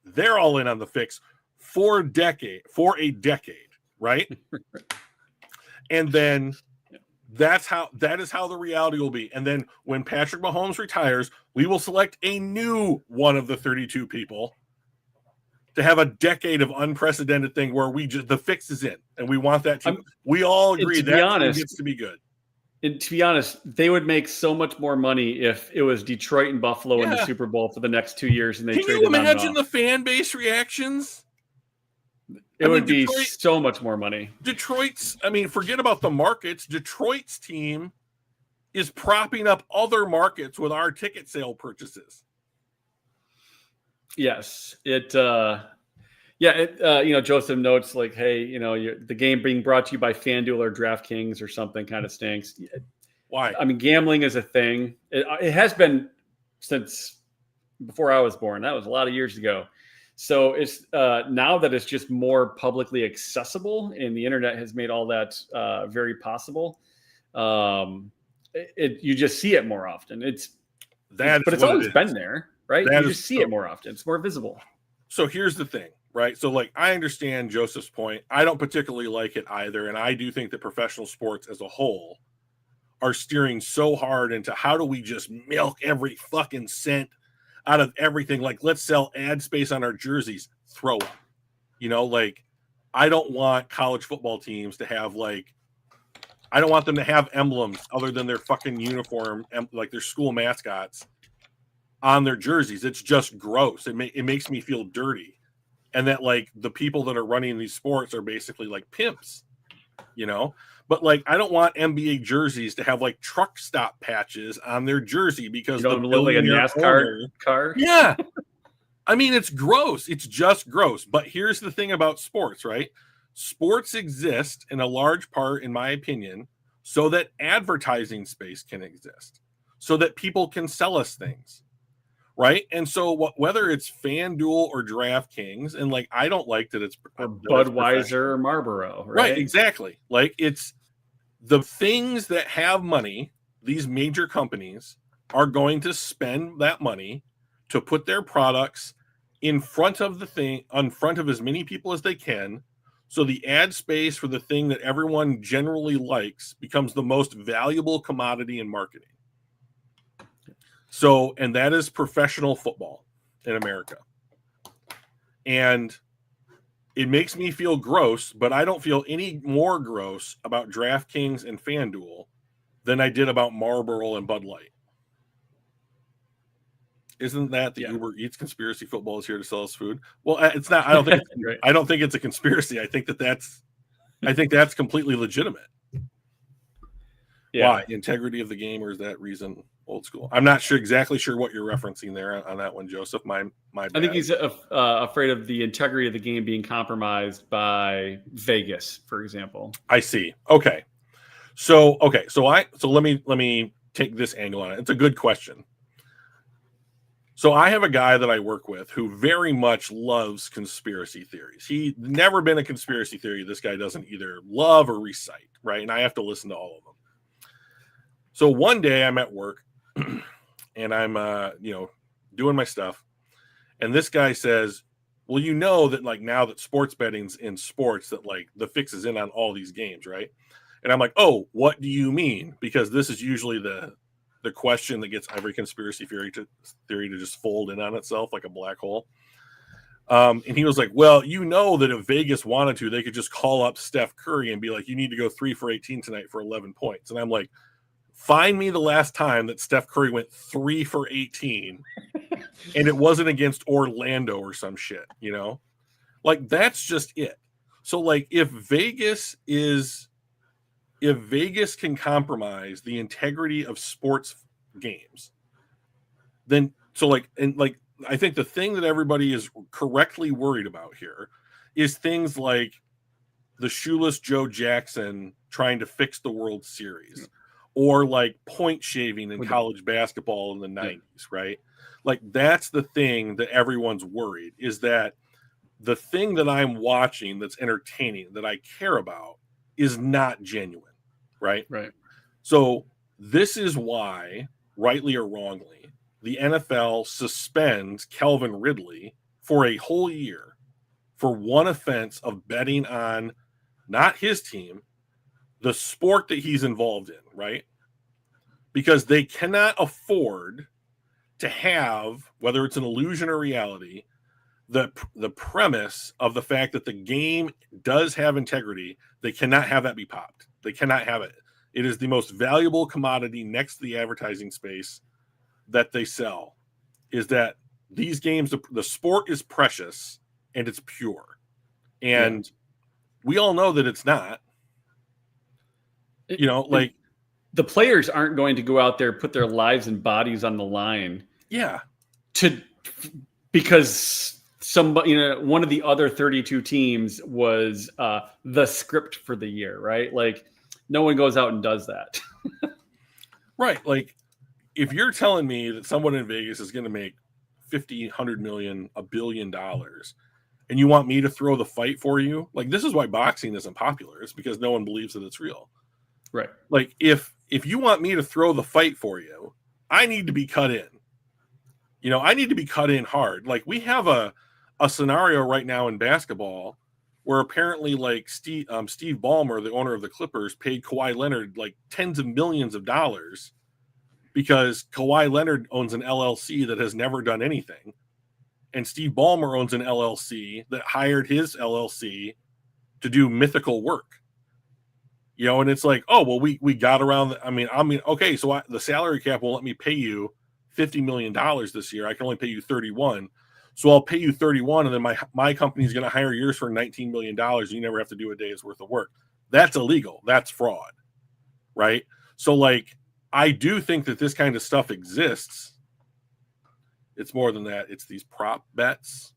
They're all in on the fix for a decade, right? And then that is how the reality will be. And then when Patrick Mahomes retires, we will select a new one of the 32 people to have a decade of unprecedented thing where the fix is in, and we want that team. We all agree that team gets to be good.
And to be honest, they would make so much more money if it was Detroit and Buffalo in the Super Bowl for the next 2 years, and they
Can you imagine the fan base reactions?
It would be so much more money.
Forget about the markets. Detroit's team is propping up other markets with our ticket sale purchases.
Yes. Joseph notes like, hey, the game being brought to you by FanDuel or DraftKings or something kind of stinks.
Why?
I mean, gambling is a thing. It has been since before I was born. That was a lot of years ago. So it's now that it's just more publicly accessible, and the internet has made all that very possible. You just see it more often. It's always been there, right? You just see it more often. It's more visible.
So here's the thing, right? So like, I understand Joseph's point. I don't particularly like it either, and I do think that professional sports as a whole are steering so hard into how do we just milk every fucking cent out of everything. Like, let's sell ad space on our jerseys. Throw up. I don't want college football teams to have I don't want them to have emblems other than their fucking uniform, like their school mascots on their jerseys. It's just gross. It makes me feel dirty. And that the people that are running these sports are basically like pimps, But I don't want NBA jerseys to have truck stop patches on their jersey because
the look like a NASCAR car.
Yeah. I mean, it's gross. It's just gross. But here's the thing about sports, right? Sports exist in a large part, in my opinion, so that advertising space can exist, so that people can sell us things. Right. And so whether it's FanDuel or DraftKings, and I don't like that it's
Budweiser or Marlboro. Right.
Exactly. It's the things that have money. These major companies are going to spend that money to put their products in front of in front of as many people as they can. So the ad space for the thing that everyone generally likes becomes the most valuable commodity in marketing. So, and that is professional football in America. And it makes me feel gross, but I don't feel any more gross about DraftKings and FanDuel than I did about Marlboro and Bud Light. Isn't that the Uber Eats conspiracy? Football is here to sell us food. Well, it's not. I don't think.
Right.
I don't think it's a conspiracy. I think that's completely legitimate. Yeah. Why? Integrity of the game, or is that reason old school? I'm not exactly sure what you're referencing there on that one, Joseph. My bad.
I think he's afraid of the integrity of the game being compromised by Vegas, for example.
I see. Okay. So let me take this angle on it. It's a good question. So I have a guy that I work with who very much loves conspiracy theories. He's never been a conspiracy theory this guy doesn't either love or recite, right? And I have to listen to all of them. So one day I'm at work and I'm doing my stuff, and this guy says, well, that now that sports betting's in sports, that the fix is in on all these games, right? And I'm like, oh, what do you mean? Because this is usually the question that gets every conspiracy theory to just fold in on itself like a black hole. And he was like, well, that if Vegas wanted to, they could just call up Steph Curry and be like, you need to go 3 for 18 tonight for 11 points. And I'm like, find me the last time that Steph Curry went 3 for 18 and it wasn't against Orlando or some shit, that's just it. So if Vegas can compromise the integrity of sports games, then I think the thing that everybody is correctly worried about here is things like the shoeless Joe Jackson trying to fix the World Series, or point shaving in college basketball in the 90s, right? That's the thing that everyone's worried, is that the thing that I'm watching that's entertaining, that I care about, is not genuine. Right. So this is why, rightly or wrongly, the NFL suspends Calvin Ridley for a whole year for one offense of betting on not his team, the sport that he's involved in, right? Because they cannot afford to have, whether it's an illusion or reality, the premise of the fact that the game does have integrity. They cannot have that be popped. They cannot have it. It is the most valuable commodity next to the advertising space that they sell, is that these games, the sport is precious and it's pure. And we all know that it's not. Like
the players aren't going to go out there, put their lives and bodies on the line.
Yeah.
Because somebody, one of the other 32 teams was the script for the year, right? Like, no one goes out and does that.
Right. Like, if you're telling me that someone in Vegas is going to make 50, 100 million, $1 billion, and you want me to throw the fight for you, like, this is why boxing isn't popular. It's because no one believes that it's real.
Right.
Like, if you want me to throw the fight for you, I need to be cut in. I need to be cut in hard. Like, we have a scenario right now in basketball where apparently, like, Steve Ballmer, the owner of the Clippers, paid Kawhi Leonard like tens of millions of dollars because Kawhi Leonard owns an LLC that has never done anything. And Steve Ballmer owns an LLC that hired his LLC to do mythical work. And it's like, oh, well, we got around. Okay, so the salary cap will let me pay you $50 million this year. I can only pay you 31. So I'll pay you 31, and then my company is going to hire yours for $19 million. And you never have to do a day's worth of work. That's illegal. That's fraud, right? So, like, I do think that this kind of stuff exists. It's more than that. It's these prop bets.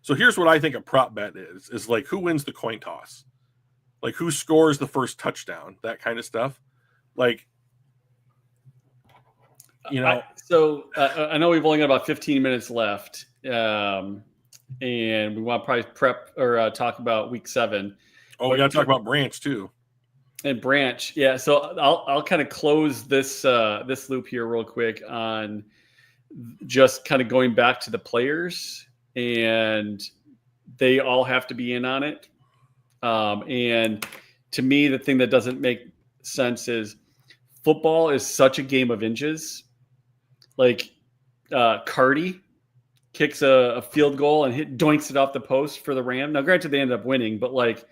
So here's what I think a prop bet is like, who wins the coin toss? Like, who scores the first touchdown? That kind of stuff. Like,
So I know we've only got about 15 minutes left, and we want to probably prep or talk about week 7.
Oh, we got to talk about Branch too.
And Branch, yeah. So I'll kind of close this loop here real quick on just kind of going back to the players, and they all have to be in on it. And to me, the thing that doesn't make sense is football is such a game of inches. Like, Cardi kicks a field goal and doinks it off the post for the Ram. Now, granted, they ended up winning, but like,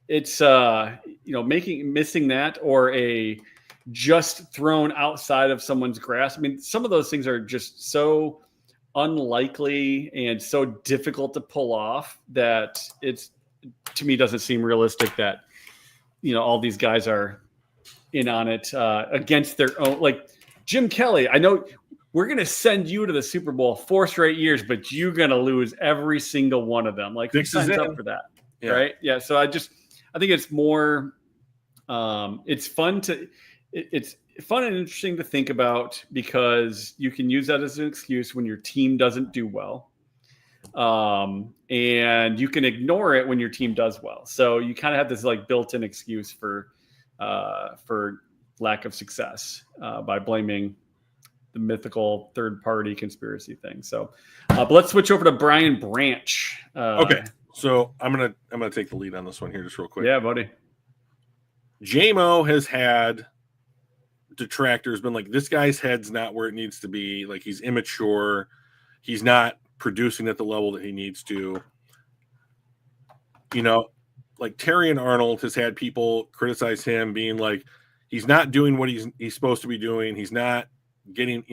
it's missing that, or a just thrown outside of someone's grasp. I mean, some of those things are just so unlikely and so difficult to pull off that it's, to me, doesn't seem realistic that all these guys are in on it against their own. Like, Jim Kelly, I know we're going to send you to the Super Bowl 4 straight years, but you're going to lose every single one of them. Like, who signs up for that? Yeah. Right? Yeah. So I think it's more, it's fun and interesting to think about, because you can use that as an excuse when your team doesn't do well. And you can ignore it when your team does well. So you kind of have this like built-in excuse for lack of success by blaming the mythical third-party conspiracy thing. So, but let's switch over to Brian Branch.
Okay, so I'm gonna take the lead on this one here just real quick.
Yeah, buddy.
JMO has had detractors been like, this guy's head's not where it needs to be. Like, he's immature. He's not producing at the level that he needs to. Like, Terrion Arnold has had people criticize him, being like, he's not doing what he's supposed to be doing. He's not getting,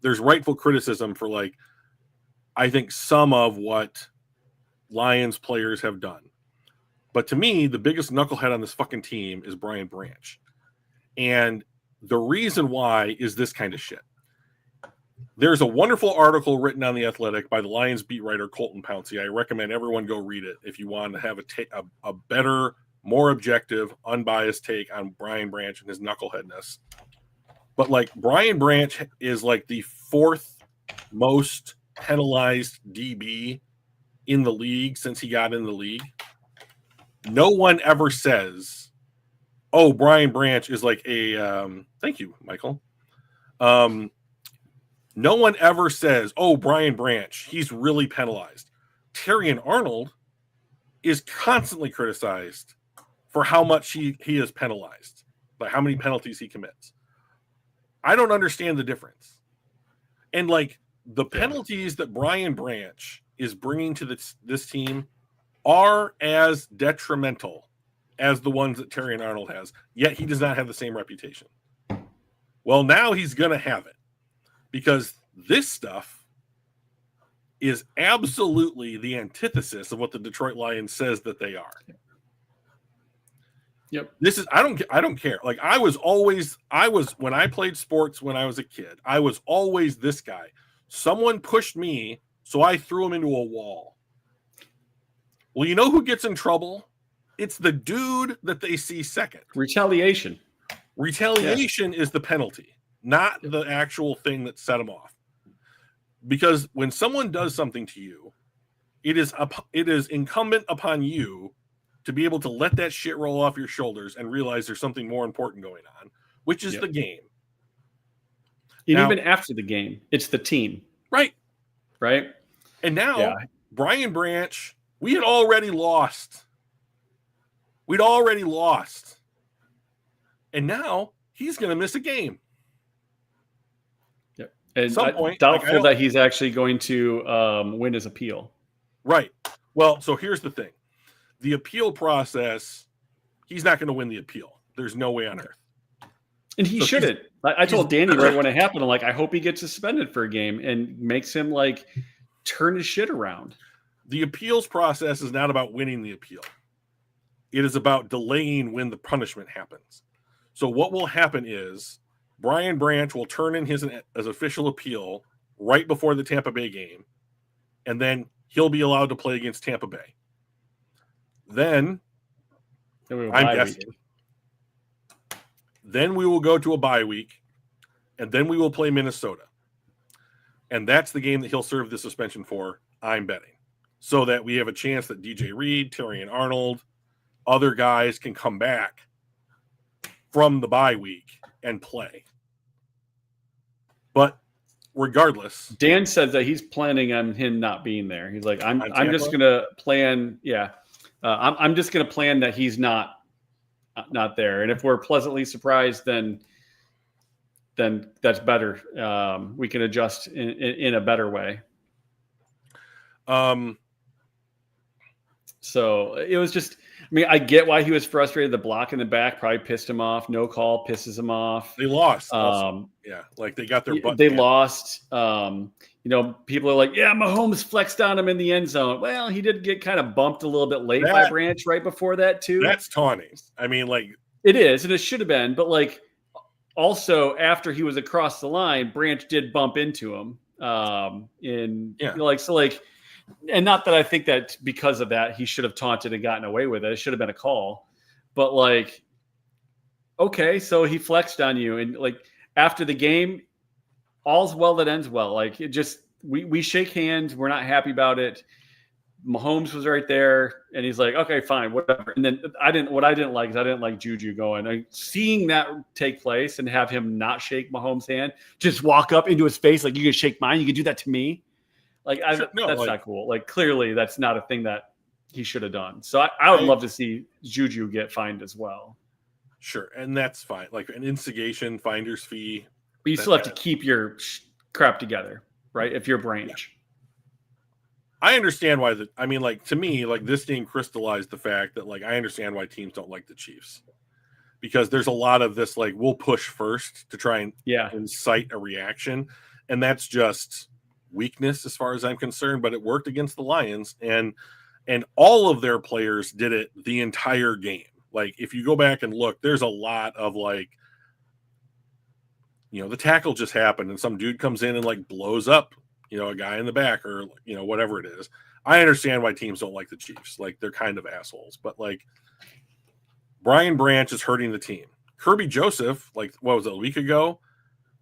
there's rightful criticism for, like, I think some of what Lions players have done. But to me, the biggest knucklehead on this fucking team is Brian Branch. And the reason why is this kind of shit. There's a wonderful article written on The Athletic by the Lions beat writer Colton Pouncey. I recommend everyone go read it if you want to have a better, more objective, unbiased take on Brian Branch and his knuckleheadness. But, like, Brian Branch is like the 4th most penalized DB in the league since he got in the league. No one ever says, oh, Brian Branch is like a thank you, Michael. No one ever says, oh, Brian Branch, he's really penalized. Terrion Arnold is constantly criticized for how much he is penalized, like how many penalties he commits. I don't understand the difference. And like the penalties that Brian Branch is bringing to this team are as detrimental as the ones that Terrion Arnold has, yet he does not have the same reputation. Well, now he's going to have it because this stuff is absolutely the antithesis of what the Detroit Lions says that they are.
Yep.
This is I don't care. Like I was when I played sports when I was a kid, I was always this guy. Someone pushed me, so I threw him into a wall. Well, you know who gets in trouble? It's the dude that they see second.
Retaliation.
Retaliation is the penalty, not the actual thing that set him off. Because when someone does something to you, it is incumbent upon you to be able to let that shit roll off your shoulders and realize there's something more important going on, which is the game.
And now, even after the game, it's the team.
Right.
Right.
And now, Brian Branch, we had already lost. We'd already lost. And now he's going to miss a game.
Yep. And
at some point,
doubtful that he's actually going to win his appeal.
Right. Well, so here's the thing. The appeal process, he's not going to win the appeal. There's no way on earth.
And he shouldn't. I told Danny right when it happened, I'm like, I hope he gets suspended for a game and makes him like turn his shit around.
The appeals process is not about winning the appeal. It is about delaying when the punishment happens. So what will happen is Brian Branch will turn in his official appeal right before the Tampa Bay game, and then he'll be allowed to play against Tampa Bay. Then I'm guessing. Then we will go to a bye week, and then we will play Minnesota. And that's the game that he'll serve the suspension for, I'm betting. So that we have a chance that DJ Reed, Terrion Arnold, other guys can come back from the bye week and play. But regardless.
Dan said that he's planning on him not being there. He's like, I'm just going to plan. Yeah. I'm just going to plan that he's not there. And if we're pleasantly surprised, then that's better. We can adjust in a better way. So it was just, I mean, I get why he was frustrated. The block in the back probably pissed him off. No call pisses him off.
They lost. Yeah. Like they got their butt.
They lost. People are like, yeah, Mahomes flexed on him in the end zone. Well, he did get kind of bumped a little bit late by Branch right before that too.
That's taunting. I mean, like
it is, and it should have been, but like also after he was across the line, Branch did bump into him. And not that I think that because of that, he should have taunted and gotten away with it. It should have been a call. But like, okay, so he flexed on you. And like after the game, all's well that ends well. Like it just, we shake hands. We're not happy about it. Mahomes was right there. And he's like, okay, fine, whatever. And then what I didn't like is I didn't like Juju going. Seeing that take place and have him not shake Mahomes' hand, just walk up into his face like, you can shake mine. You can do that to me. Like, that's not cool. Like, clearly, that's not a thing that he should have done. So I would love to see Juju get fined as well.
Sure, and that's fine. Like an instigation, finder's fee.
But you still have to keep your crap together, right? If you're Branch.
Yeah. I understand why to me, like this game crystallized the fact that like I understand why teams don't like the Chiefs. Because there's a lot of this, like, we'll push first to try and incite a reaction. And that's just weakness as far as I'm concerned, but it worked against the Lions and all of their players did it the entire game. Like if you go back and look, there's a lot of like, the tackle just happened and some dude comes in and like blows up, a guy in the back or, whatever it is. I understand why teams don't like the Chiefs. Like they're kind of assholes, but like Brian Branch is hurting the team. Kirby Joseph, like what was it, a week ago?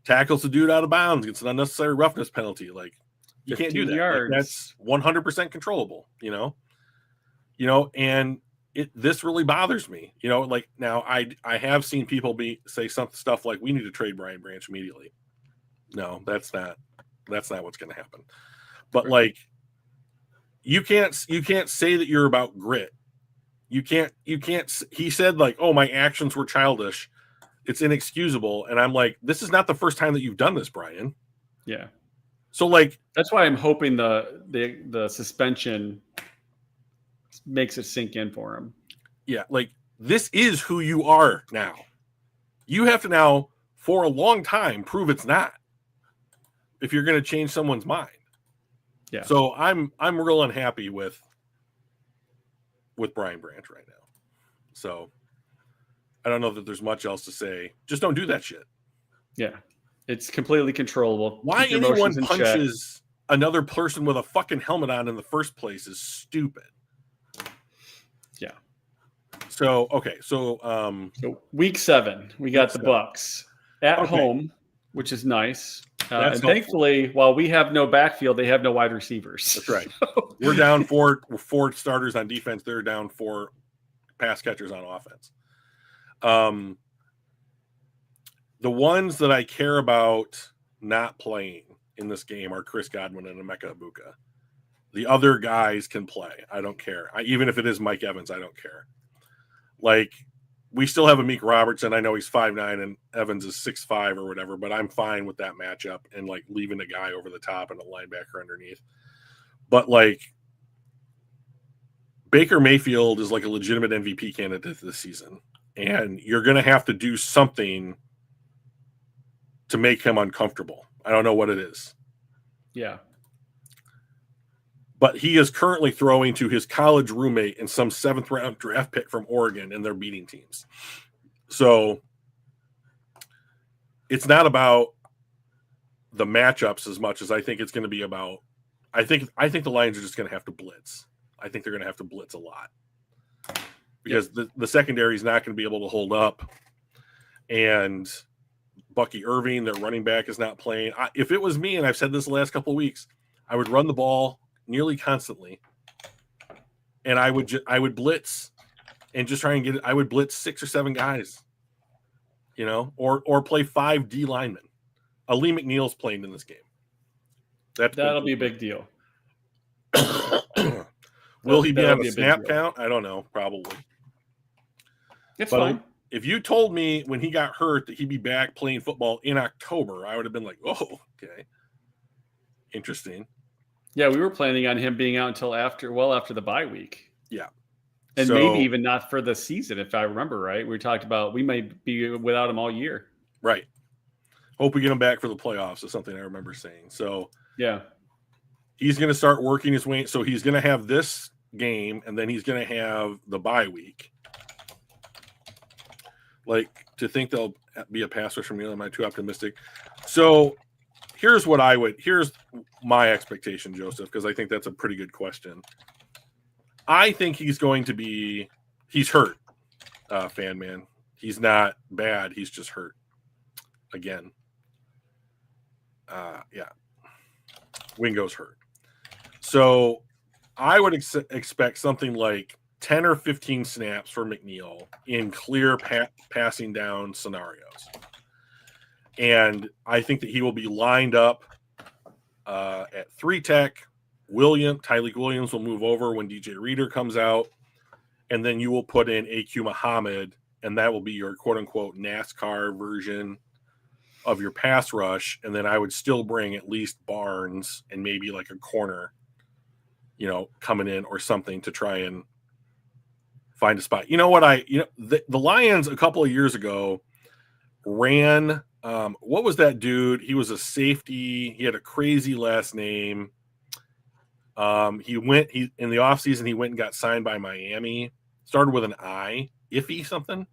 Tackles the dude out of bounds, gets an unnecessary roughness penalty. Like you can't do that. Like, that's 100% controllable, and this really bothers me, like now I have seen people say some stuff like we need to trade Brian Branch immediately. No, that's not what's going to happen. But like, you can't say that you're about grit You can't. He said like, "Oh, my actions were childish. It's inexcusable." And I'm like, "This is not the first time that you've done this, Brian."
Yeah.
So like,
That's why I'm hoping the suspension makes it sink in for him.
yeah, like this is who you are now. You have to now, for a long time, prove it's not. If you're going to change someone's mind.
Yeah.
So I'm real unhappy with Brian Branch right now. So I don't know that there's much else to say. Just don't do that shit.
Yeah. It's completely controllable.
Why
Keep your
anyone
emotions in check.
punches another person with a fucking helmet on in the first place is stupid.
Yeah.
So okay, so
So week 7, we got the
7.
Bucks at
Okay.
home, which is nice. And
helpful.
thankfully, while we have no backfield, they have no wide receivers.
That's right. We're down four starters on defense. They're down 4 pass catchers on offense. The ones that I care about not playing in this game are Chris Godwin and Emeka Egbuka. The other guys can play. I don't care. Even if it is Mike Evans, I don't care. Like, we still have Amik Robertson. I know he's 5'9" and Evans is 6'5" or whatever, but I'm fine with that matchup and like leaving a guy over the top and a linebacker underneath. But like, Baker Mayfield is like a legitimate MVP candidate this season, and you're going to have to do something to make him uncomfortable. I don't know what it is.
Yeah.
But he is currently throwing to his college roommate and some 7th round draft pick from Oregon, and they're beating teams. So it's not about the matchups as much as I think it's going to be about. I think the Lions are just going to have to blitz. I think they're going to have to blitz a lot because the secondary is not going to be able to hold up. And Bucky Irving, their running back, is not playing. If it was me, and I've said this the last couple of weeks, I would run the ball nearly constantly, and I would blitz and just try and get it. I would blitz 6 or 7 guys, or play 5 D linemen. Ali McNeil's playing in this game.
That'll be a big deal.
Will he be on a snap count? I don't know. Probably.
It's fine.
If you told me when he got hurt that he'd be back playing football in October, I would have been like, oh, okay. Interesting.
Yeah, we were planning on him being out until after the bye week.
Yeah.
And maybe even not for the season, if I remember right. We talked about we might be without him all year.
Right. Hope we get him back for the playoffs is something I remember saying. So
yeah.
He's going to start working his way. So he's going to have this game, and then he's going to have the bye week. Like, to think there'll be a pass rush from Neil, am I too optimistic? So here's my expectation, Joseph, because I think that's a pretty good question. I think he's hurt, fan man. He's not bad. He's just hurt again. Yeah. Wingo's hurt. So I would expect something like 10 or 15 snaps for McNeil in clear passing down scenarios. And I think that he will be lined up at 3 tech. Tyleik Williams will move over when DJ Reader comes out. And then you will put in AQ Muhammad, and that will be your quote-unquote NASCAR version of your pass rush. And then I would still bring at least Barnes and maybe like a corner, coming in or something to try and find a spot. You know what? The Lions a couple of years ago ran, what was that dude? He was a safety. He had a crazy last name. In the offseason, he went and got signed by Miami. Started with an I. Iffy something?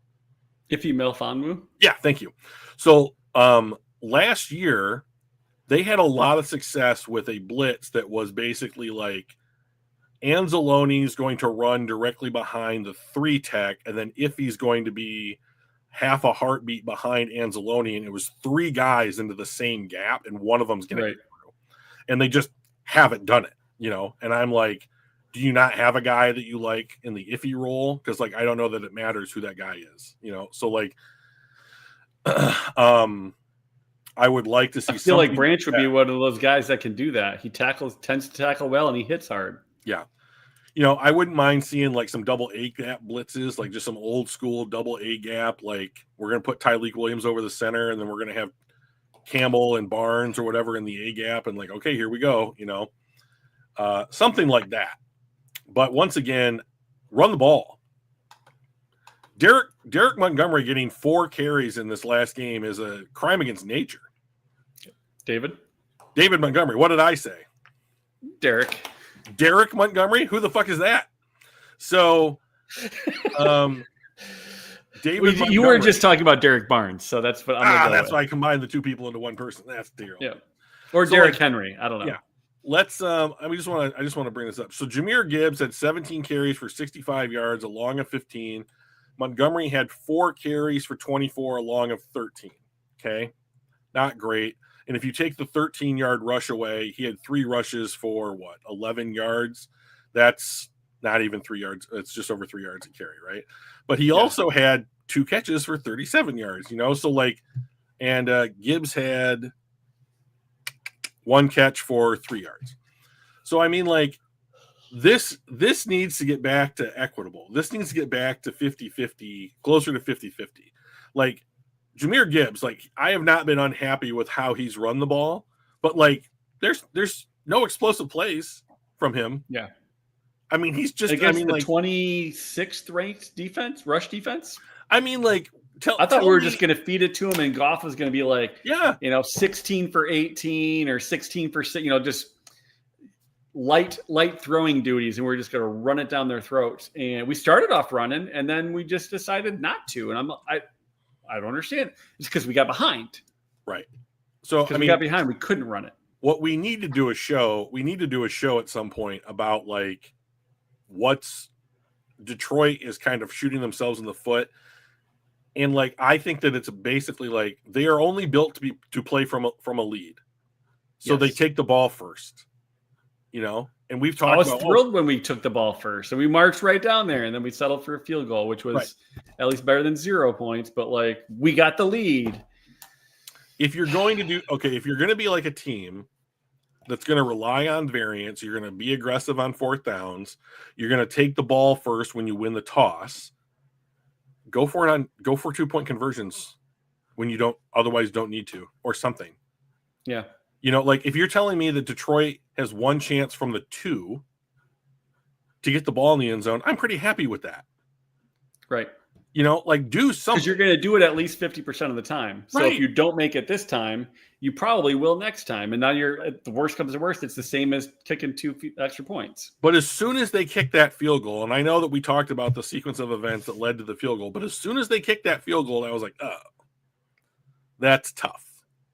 Iffy Melifonwu?
Yeah, thank you. So last year, they had a lot of success with a blitz that was basically like Anzalone's going to run directly behind the 3 tech, and then Iffy's going to be half a heartbeat behind Anzalone, and it was 3 guys into the same gap, and one of them's going to get through. And they just haven't done it, And I'm like, do you not have a guy that you like in the Iffy role? Because like I don't know that it matters who that guy is, So like, I would like to see.
I feel like Branch would be one of those guys that can do that. He tends to tackle well, and he hits hard.
Yeah. I wouldn't mind seeing like some double A gap blitzes, like just some old school double A gap. Like we're going to put Tyleek Williams over the center, and then we're going to have Campbell and Barnes or whatever in the A gap, and like, okay, here we go, something like that. But once again, run the ball. Derek Montgomery getting 4 carries in this last game is a crime against nature.
David
Montgomery. What did I say? Derek Montgomery? Who the fuck is that? So, David
you were just talking about Derek Barnes, so that's what I'm going to go
that's
with.
why I combined the two people into one person. That's terrible.
Yeah. Or so Derek Henry. I don't know.
Yeah. Let's I just want to bring this up. So Jahmyr Gibbs had 17 carries for 65 yards, a long of 15. Montgomery had 4 carries for 24, a long of 13. Okay. Not great. And if you take the 13-yard rush away, he had 3 rushes for 11 yards. That's not even 3 yards. It's just over 3 yards a carry, right? But he also had 2 catches for 37 yards, So like, and Gibbs had 1 catch for 3 yards. So I mean, like, this needs to get back to equitable. This needs to get back to 50-50, closer to 50-50. Like, Jahmyr Gibbs, like, I have not been unhappy with how he's run the ball, but like there's no explosive plays from him.
Yeah.
I mean, he's just
against
the
26th ranked rush defense.
I mean, like,
I thought we were just going to feed it to him, and Goff was going to be like, 16 for 18 or 16 for 6, just light throwing duties, and we're just going to run it down their throats. And we started off running, and then we just decided not to. And I don't understand. It's because we got behind.
Right. So
we got behind, we couldn't run it.
What we need to do a show. We need to do a show at some point about like what's Detroit is kind of shooting themselves in the foot. And like, I think that it's basically like they are only built to play from a lead. So they take the ball first, and we've talked about. I was
thrilled when we took the ball first, and we marched right down there, and then we settled for a field goal, which was at least better than 0 points. But like, we got the lead.
If you're going to be like a team that's going to rely on variance, you're going to be aggressive on 4th downs. You're going to take the ball first when you win the toss. Go for 2-point conversions when you don't need to, or something.
Yeah.
Like if you're telling me that Detroit has 1 chance from the 2 to get the ball in the end zone, I'm pretty happy with that.
Right.
Like do something.
Because you're going to do it at least 50% of the time. So if you don't make it this time, you probably will next time. And now the worst comes to worst, it's the same as kicking 2 extra points.
But as soon as they kick that field goal, and I know that we talked about the sequence of events that led to the field goal, but as soon as they kicked that field goal, I was like, oh, that's tough.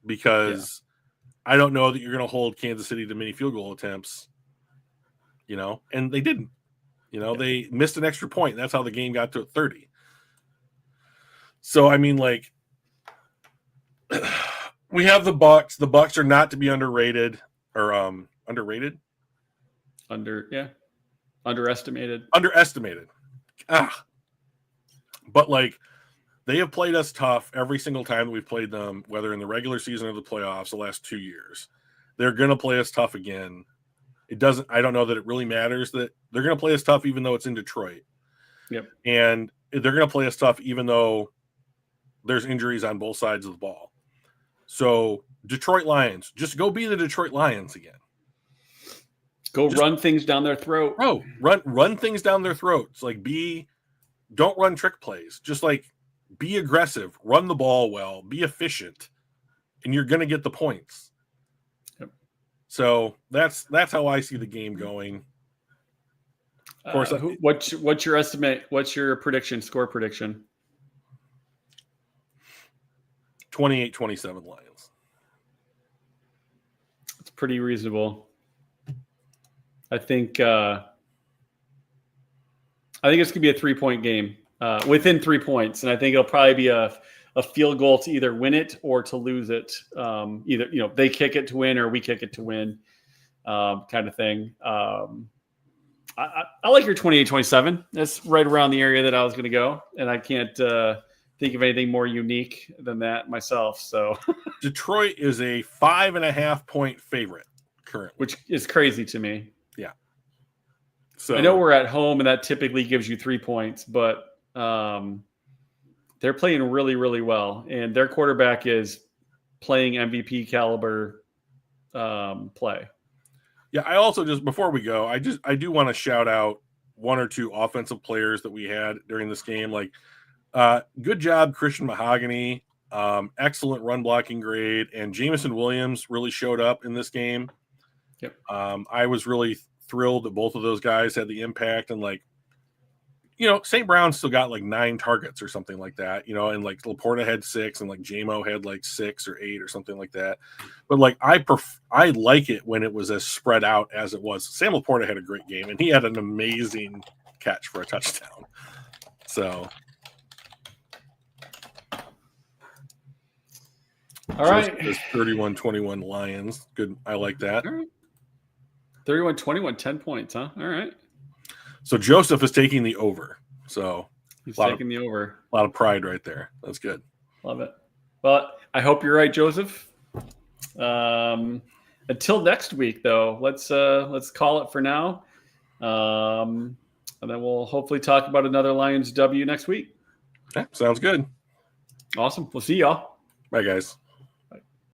Because I don't know that you're going to hold Kansas City to many field goal attempts, and they didn't. They missed an extra point. That's how the game got to 30. So, I mean, like, we have the Bucs. The Bucs are not to be underrated or underrated.
Underestimated.
But like, they have played us tough every single time that we've played them, whether in the regular season or the playoffs the last 2 years. They're going to play us tough again. I don't know that it really matters that they're going to play us tough, even though it's in Detroit.
Yep.
And they're going to play us tough, even though there's injuries on both sides of the ball. So Detroit Lions, just go be the Detroit Lions again.
Run things down their throat.
Bro, run things down their throats. Like don't run trick plays. Just like be aggressive, run the ball well, be efficient, and you're going to get the points.
Yep.
So that's how I see the game going. Of course,
what's your estimate? What's your prediction? Score prediction?
28-27 Lions.
It's pretty reasonable. I think it's going to be a 3-point game within 3 points, and I think it'll probably be a field goal to either win it or to lose it. Either they kick it to win or we kick it to win, kind of thing. I like your 28-27. That's right around the area that I was going to go, and I can't think of anything more unique than that myself. So
Detroit is a 5.5-point favorite currently,
which is crazy to me.
Yeah, So
I know we're at home, and that typically gives you 3 points, but they're playing really, really well, and their quarterback is playing MVP caliber play.
Yeah, I also just before we go, I do want to shout out one or two offensive players that we had during this game. Like, good job, Christian Mahogany. Excellent run blocking grade, and Jameson Williams really showed up in this game.
Yep.
I was really thrilled that both of those guys had the impact, and like, St. Brown still got like 9 targets or something like that, and like Laporta had 6 and like JMO had like 6 or 8 or something like that. But like, I like it when it was as spread out as it was. Sam Laporta had a great game, and he had an amazing catch for a touchdown. So.
All right.
31-21 Lions. Good. I like that.
All right. 31-21, 10 points, huh? All right.
So Joseph is taking the over. So
he's taking the over.
A lot of pride right there. That's good.
Love it. Well, I hope you're right, Joseph. Until next week, though, let's call it for now. And then we'll hopefully talk about another Lions W next week.
Yeah, sounds good.
Awesome. We'll see y'all.
Bye, guys.